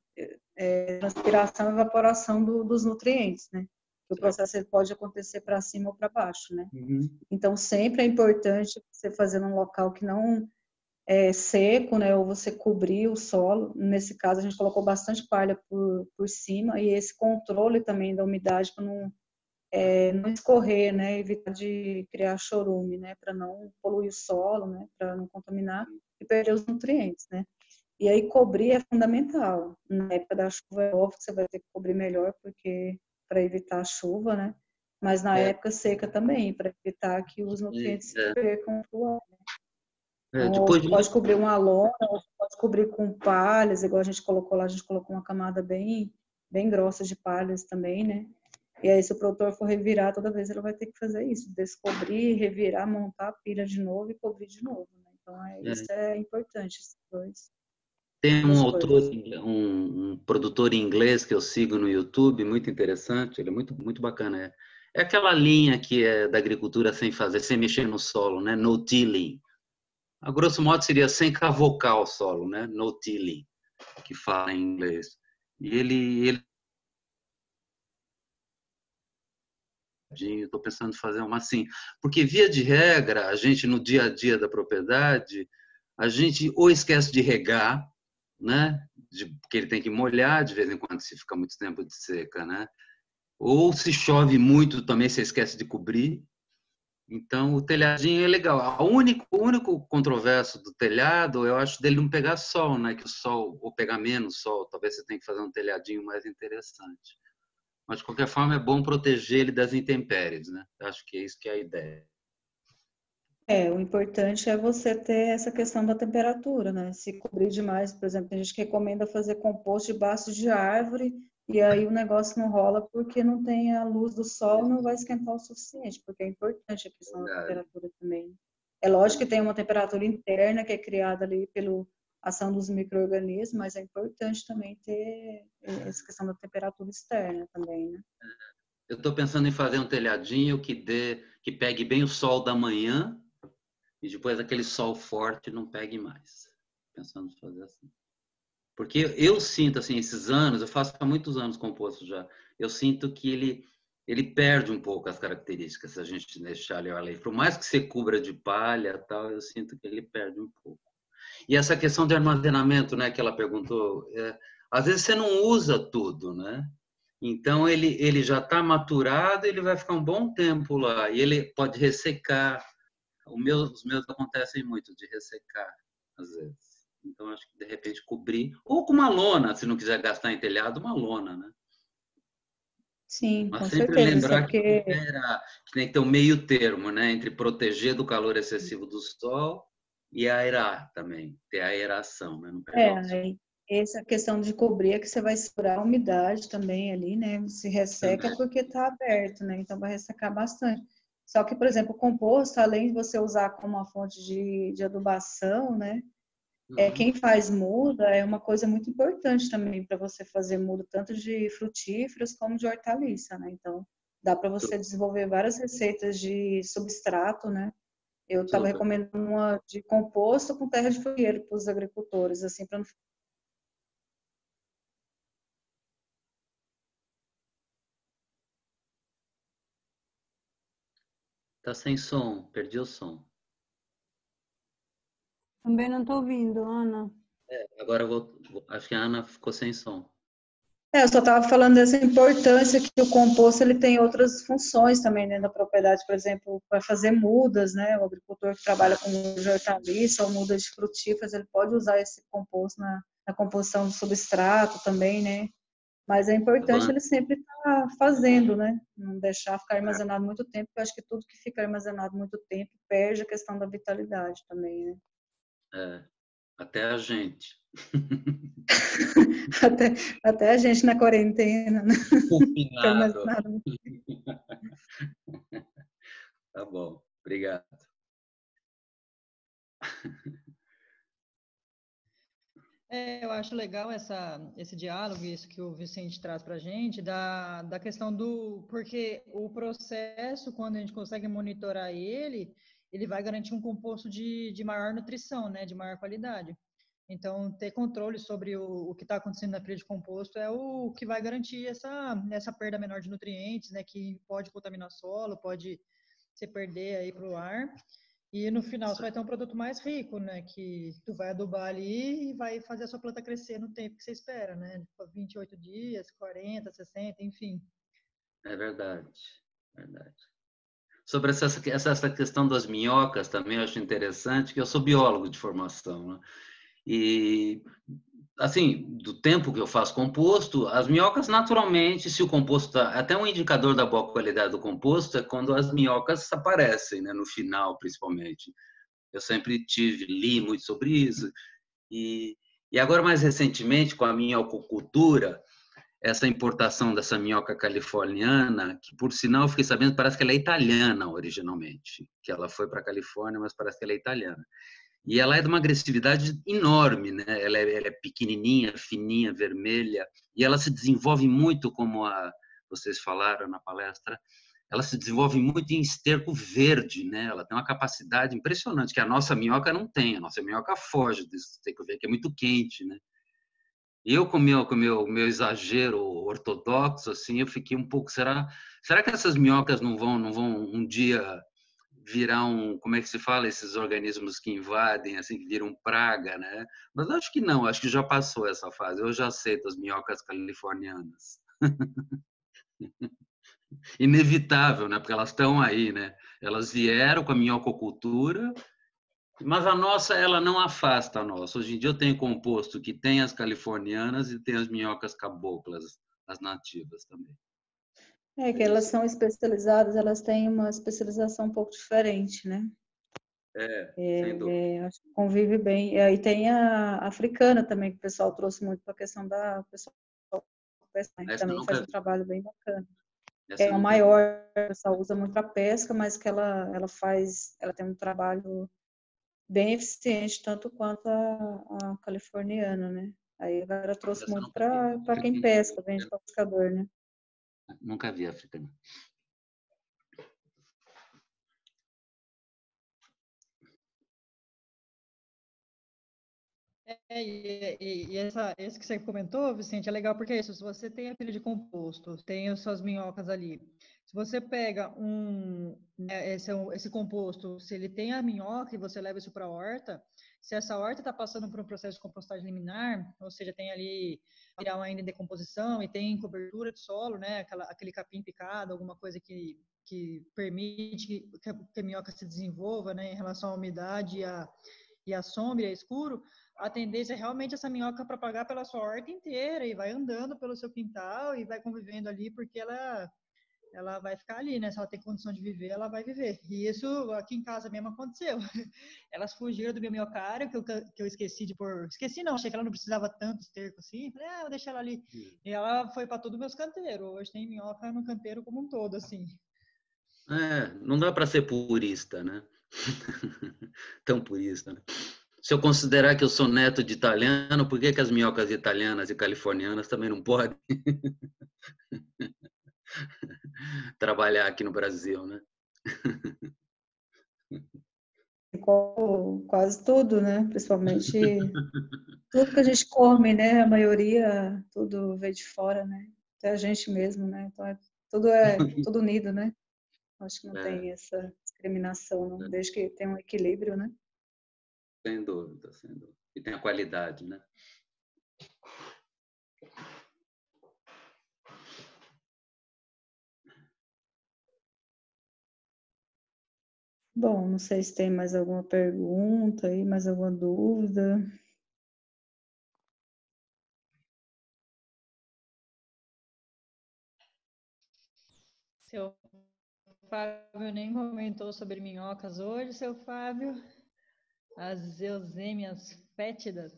transpiração e evaporação dos nutrientes, né? que o processo ele pode acontecer para cima ou para baixo, né? Uhum. Então, sempre é importante você fazer num local que não é seco, né? Ou você cobrir o solo. Nesse caso, a gente colocou bastante palha por cima e esse controle também da umidade para não escorrer, né? Evitar de criar chorume, né? Para não poluir o solo, né? Para não contaminar e perder os nutrientes, né? E aí cobrir é fundamental. Na época da chuva é óbvio que você vai ter que cobrir melhor porque para evitar a chuva, né? Mas na É, época seca também, para evitar que os nutrientes se é, percam pro ar. Então, ou depois você de pode muito cobrir uma lona, ou você pode cobrir com palhas, igual a gente colocou lá, a gente colocou uma camada bem grossa de palhas também, né? E aí, se o produtor for revirar, toda vez ele vai ter que fazer isso, descobrir, revirar, montar a pilha de novo e cobrir de novo, né? Então, isso é importante, esses tem um duas autor, coisas. um produtor inglês que eu sigo no YouTube, muito interessante, ele é muito, muito bacana. É aquela linha que é da agricultura sem fazer, sem mexer no solo, né? No tilling. A grosso modo seria sem cavocar o solo, né? No tilling, que fala em inglês. E ele estou pensando em fazer uma assim, porque via de regra, a gente no dia a dia da propriedade, a gente ou esquece de regar, né? Porque ele tem que molhar de vez em quando se fica muito tempo de seca, né? Ou se chove muito também você esquece de cobrir. Então o telhadinho é legal. O único controverso do telhado, eu acho dele não pegar sol, né? Que o sol ou pegar menos sol, talvez você tenha que fazer um telhadinho mais interessante. Mas de qualquer forma é bom proteger ele das intempéries, né? Acho que é isso que é a ideia. O importante é você ter essa questão da temperatura, né? Se cobrir demais, por exemplo, tem gente que recomenda fazer composto debaixo de árvore e aí o negócio não rola porque não tem a luz do sol, não vai esquentar o suficiente, porque é importante a questão da Verdade. temperatura também. É lógico que tem uma temperatura interna que é criada ali pela ação dos micro-organismos, mas é importante também ter essa questão da temperatura externa também, né? Eu estou pensando em fazer um telhadinho que pegue bem o sol da manhã e depois aquele sol forte não pegue mais. Pensando em fazer assim. Porque eu sinto, assim, esses anos, eu faço há muitos anos composto já, eu sinto que ele perde um pouco as características se a gente deixar ele ali. Por mais que você cubra de palha tal, eu sinto que ele perde um pouco. E essa questão de armazenamento, né, que ela perguntou, às vezes você não usa tudo, né? Então ele já está maturado, ele vai ficar um bom tempo lá e ele pode ressecar. Os meus acontecem muito de ressecar às vezes. Então acho que de repente cobrir ou com uma lona, se não quiser gastar em telhado, uma lona, né? Sim, Mas com sempre certeza, lembrar que porque tem que ter um meio termo, né, entre proteger do calor excessivo do sol e aerar também, ter a aeração, né, não pegar o sol aí essa questão de cobrir é que você vai segurar a umidade também ali, né? Se resseca também. porque está aberto, né? Então vai ressecar bastante. Só que, por exemplo, o composto, além de você usar como uma fonte de adubação, né? Uhum. Quem faz muda é uma coisa muito importante também para você fazer muda, tanto de frutíferas como de hortaliça, né? Então, dá para você desenvolver várias receitas de substrato, né? Eu estava Super. recomendando uma de composto com terra de folheiro para os agricultores, assim, para não. Tá sem som, perdi o som. Também não estou ouvindo, Ana. Agora acho que a Ana ficou sem som. Eu só estava falando dessa importância que o composto ele tem outras funções também dentro da propriedade, por exemplo, para fazer mudas, né? O agricultor que trabalha com muda de hortaliça ou muda de frutíferas, ele pode usar esse composto na composição do substrato também, né? Mas é importante ele sempre estar fazendo, né? Não deixar ficar armazenado muito tempo, porque eu acho que tudo que fica armazenado muito tempo perde a questão da vitalidade também, né? Até a gente. Até a gente na quarentena, né? Fica Confinado. armazenado muito. Tá bom, obrigado. Eu acho legal esse diálogo, isso que o Vicente traz para a gente, da questão porque o processo, quando a gente consegue monitorar ele vai garantir um composto de maior nutrição, né, de maior qualidade. Então, ter controle sobre o que está acontecendo na trilha de composto é o que vai garantir essa perda menor de nutrientes, né, que pode contaminar solo, pode se perder aí para o ar. E no final você vai ter um produto mais rico, né, que tu vai adubar ali e vai fazer a sua planta crescer no tempo que você espera, né, 28 dias, 40, 60, enfim. É verdade, verdade. Sobre essa questão das minhocas também eu acho interessante, que eu sou biólogo de formação, né? E, assim, do tempo que eu faço composto, as minhocas naturalmente, se o composto até um indicador da boa qualidade do composto é quando as minhocas aparecem, né, no final, principalmente. Eu sempre li muito sobre isso. E agora, mais recentemente, com a minhococultura, essa importação dessa minhoca californiana, que, por sinal, eu fiquei sabendo, parece que ela é italiana originalmente, que ela foi para a Califórnia, mas parece que ela é italiana. E ela é de uma agressividade enorme, né? Ela é pequenininha, fininha, vermelha, e ela se desenvolve muito, como vocês falaram na palestra, ela se desenvolve muito em esterco verde, né? Ela tem uma capacidade impressionante, que a nossa minhoca não tem. A nossa minhoca foge desse esterco verde, que é muito quente, né? E eu, com meu exagero ortodoxo, assim, eu fiquei um pouco, será que essas minhocas não vão um dia virar como é que se fala, esses organismos que invadem, assim, que viram praga, né? Mas acho que não, acho que já passou essa fase. Eu já aceito as minhocas californianas. Inevitável, né? Porque elas estão aí, né? Elas vieram com a minhococultura, mas a nossa, ela não afasta a nossa. Hoje em dia eu tenho composto que tem as californianas e tem as minhocas caboclas, as nativas também. É que elas são especializadas, elas têm uma especialização um pouco diferente, né? Sem dúvida. Acho que convive bem. E aí tem a africana também, que o pessoal trouxe muito para a questão da pessoa que também faz um trabalho bem bacana. É uma maior, o pessoal usa muito para pesca, mas que ela tem um trabalho bem eficiente, tanto quanto a californiana, né? Aí agora trouxe muito para quem pesca, vende para pescador, né? Nunca vi africana. Esse que você comentou, Vicente, é legal porque é isso. Se você tem a pilha de composto, tem as suas minhocas ali. Se você pega esse composto, se ele tem a minhoca e você leva isso para a horta, se essa horta está passando por um processo de compostagem liminar, ou seja, tem ali material ainda em decomposição e tem cobertura de solo, né, aquele capim picado, alguma coisa que permite que a minhoca se desenvolva, né, em relação à umidade e a sombra e a escuro, a tendência é realmente essa minhoca propagar pela sua horta inteira e vai andando pelo seu quintal e vai convivendo ali, porque ela vai ficar ali, né? Se ela tem condição de viver, ela vai viver. E isso aqui em casa mesmo aconteceu. Elas fugiram do meu minhocário, que eu esqueci de pôr. Esqueci não, achei que ela não precisava tanto esterco assim. Falei, vou deixar ela ali. E ela foi para todos os meus canteiros. Hoje tem minhoca no canteiro como um todo, assim. Não dá para ser purista, né? Tão purista, né? Se eu considerar que eu sou neto de italiano, por que as minhocas italianas e californianas também não podem trabalhar aqui no Brasil, né? Quase tudo, né? Principalmente tudo que a gente come, né? A maioria, tudo veio de fora, né? Até a gente mesmo, né? Então, tudo unido, né? Acho que não tem essa discriminação, não, desde que tenha um equilíbrio, né? Sem dúvida, sem dúvida. E tem a qualidade, né? Bom, não sei se tem mais alguma pergunta aí, mais alguma dúvida. Seu Fábio nem comentou sobre minhocas hoje, seu Fábio. As eusêmias fétidas.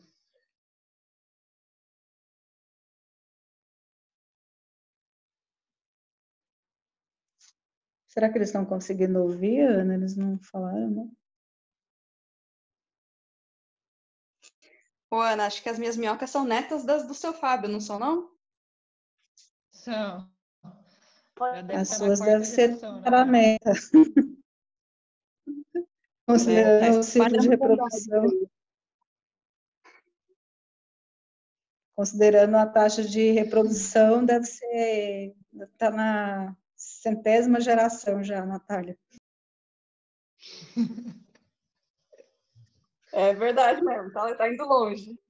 Será que eles estão conseguindo ouvir, Ana? Eles não falaram, né? Ô, Ana, acho que as minhas minhocas são netas do seu Fábio, não são, não? São. As suas devem ser taramenta. Considerando o ciclo de reprodução. considerando a taxa de reprodução, deve estar na 100ª geração já, Natália. É verdade mesmo, tá indo longe.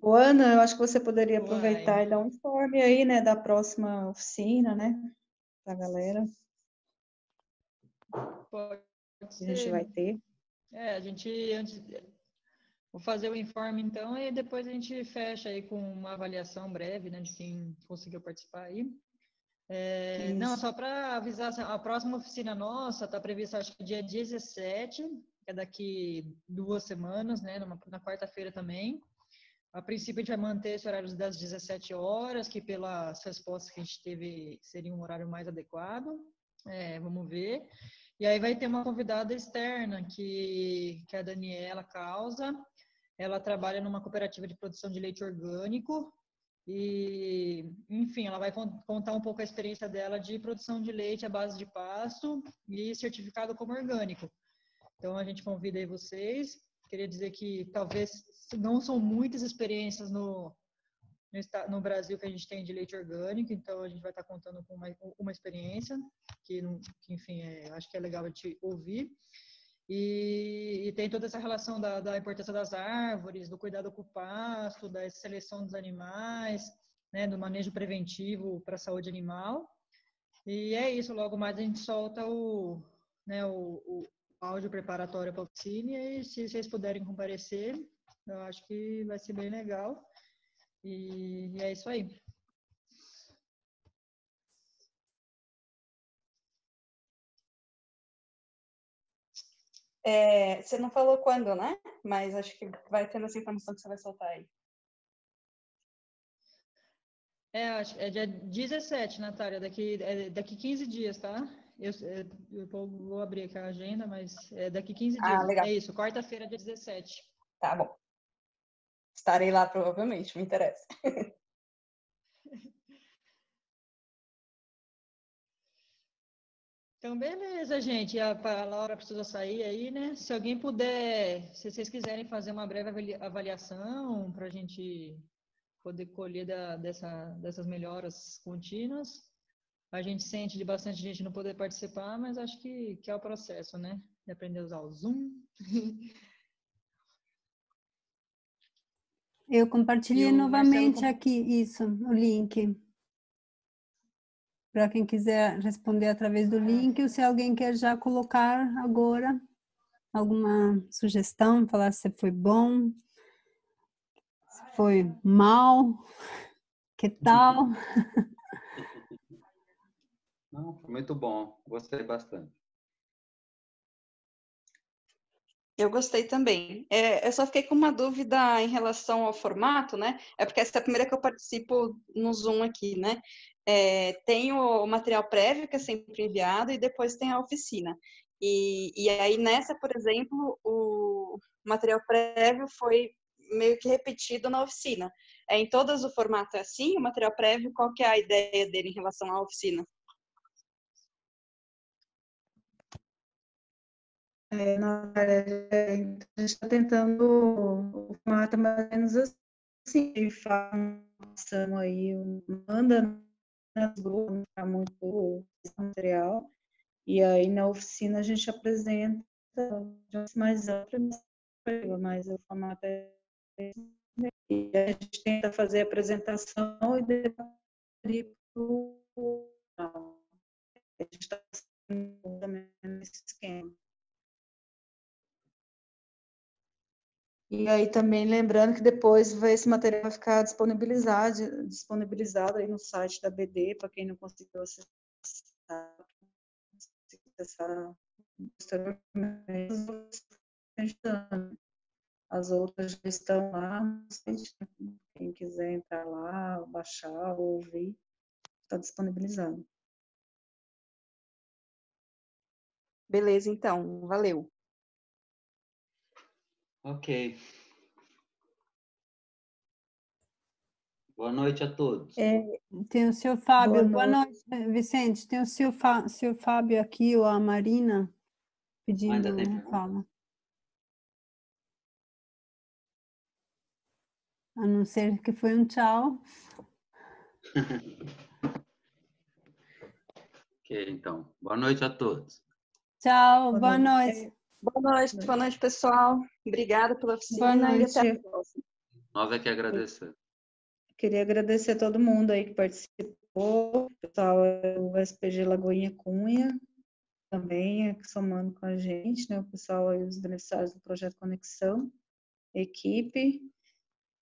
Ana, eu acho que você poderia aproveitar e dar um informe aí, né, da próxima oficina, né, da galera. Pode ser. Que a gente vai ter. A gente vou fazer o informe então e depois a gente fecha aí com uma avaliação breve, né, de quem conseguiu participar aí. Não, só para avisar, a próxima oficina nossa está prevista, acho que dia 17, que é daqui 2 semanas, né, na quarta-feira também. A princípio, a gente vai manter esse horário das 17 horas, que pelas respostas que a gente teve, seria um horário mais adequado. Vamos ver. E aí vai ter uma convidada externa, que é a Daniela Causa. Ela trabalha numa cooperativa de produção de leite orgânico. E, enfim, ela vai contar um pouco a experiência dela de produção de leite à base de pasto e certificado como orgânico. Então, a gente convida aí vocês. Queria dizer que talvez não são muitas experiências no Brasil que a gente tem de leite orgânico, então a gente vai estar contando com uma experiência que enfim, acho que é legal a gente ouvir. E tem toda essa relação da importância das árvores, do cuidado com o pasto, da seleção dos animais, né, do manejo preventivo para a saúde animal. E é isso, logo mais a gente solta o áudio preparatório para a oficina, e se vocês puderem comparecer, eu acho que vai ser bem legal. E é isso aí. Você não falou quando, né? Mas acho que vai tendo essa informação que você vai soltar aí. Acho que é dia 17, Natália, daqui 15 dias, tá? Eu vou abrir aqui a agenda, mas é daqui 15 dias. Legal. É isso, quarta-feira, dia 17. Tá bom. Estarei lá, provavelmente, me interessa. Então, beleza, gente. A Laura precisa sair aí, né? Se alguém puder, se vocês quiserem fazer uma breve avaliação para a gente poder colher dessas melhoras contínuas. A gente sente de bastante gente não poder participar, mas acho que é o processo, né? De aprender a usar o Zoom. Eu compartilhei novamente aqui o link. Para quem quiser responder através do link, ou se alguém quer já colocar agora alguma sugestão, falar se foi bom, se foi mal, que tal? Não, foi muito bom, gostei bastante. Eu gostei também. Eu só fiquei com uma dúvida em relação ao formato, né? É porque essa é a primeira que eu participo no Zoom aqui, né? Tem o material prévio, que é sempre enviado, e depois tem a oficina. E aí, nessa, por exemplo, o material prévio foi meio que repetido na oficina. Em todas o formato é assim? O material prévio, qual que é a ideia dele em relação à oficina? A gente está tentando o formato mais ou menos assim, de formação aí, manda nas grupos, não muito material, e aí na oficina a gente apresenta de mais ampla, mas o formato é esse, e a gente tenta fazer a apresentação e depois ir para o a gente está também nesse esquema. E aí também lembrando que depois esse material vai ficar disponibilizado aí no site da BD, para quem não conseguiu acessar as outras já estão lá, quem quiser entrar lá, baixar, ouvir, está disponibilizado. Beleza, então, valeu. Ok. Boa noite a todos. Tem o seu Fábio. Boa noite, Vicente. Tem o seu Fábio aqui, ou a Marina. pedindo Ainda tem fala. A não ser que foi um tchau. Ok, então. Boa noite a todos. Tchau, boa noite. Boa noite, pessoal. Obrigada pela oficina e até a próxima. Nós é que agradecemos. Queria agradecer a todo mundo aí que participou, o pessoal do SPG Lagoinha Cunha, também somando com a gente, né? O pessoal aí, os beneficiários do Projeto Conexão, a equipe,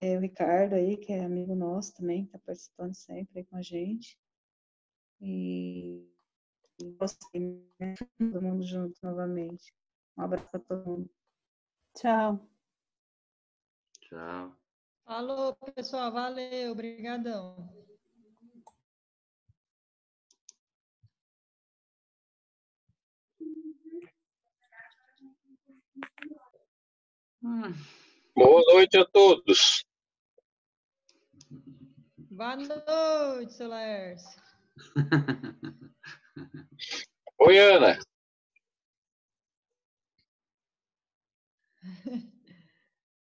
o Ricardo aí, que é amigo nosso também, que está participando sempre aí com a gente. E gostei, né? Todo mundo junto novamente. Um abraço para todo mundo. Tchau. Tchau. Falou, pessoal. Valeu. Obrigadão. Boa noite a todos. Boa noite, seu Laércio. Oi, Ana.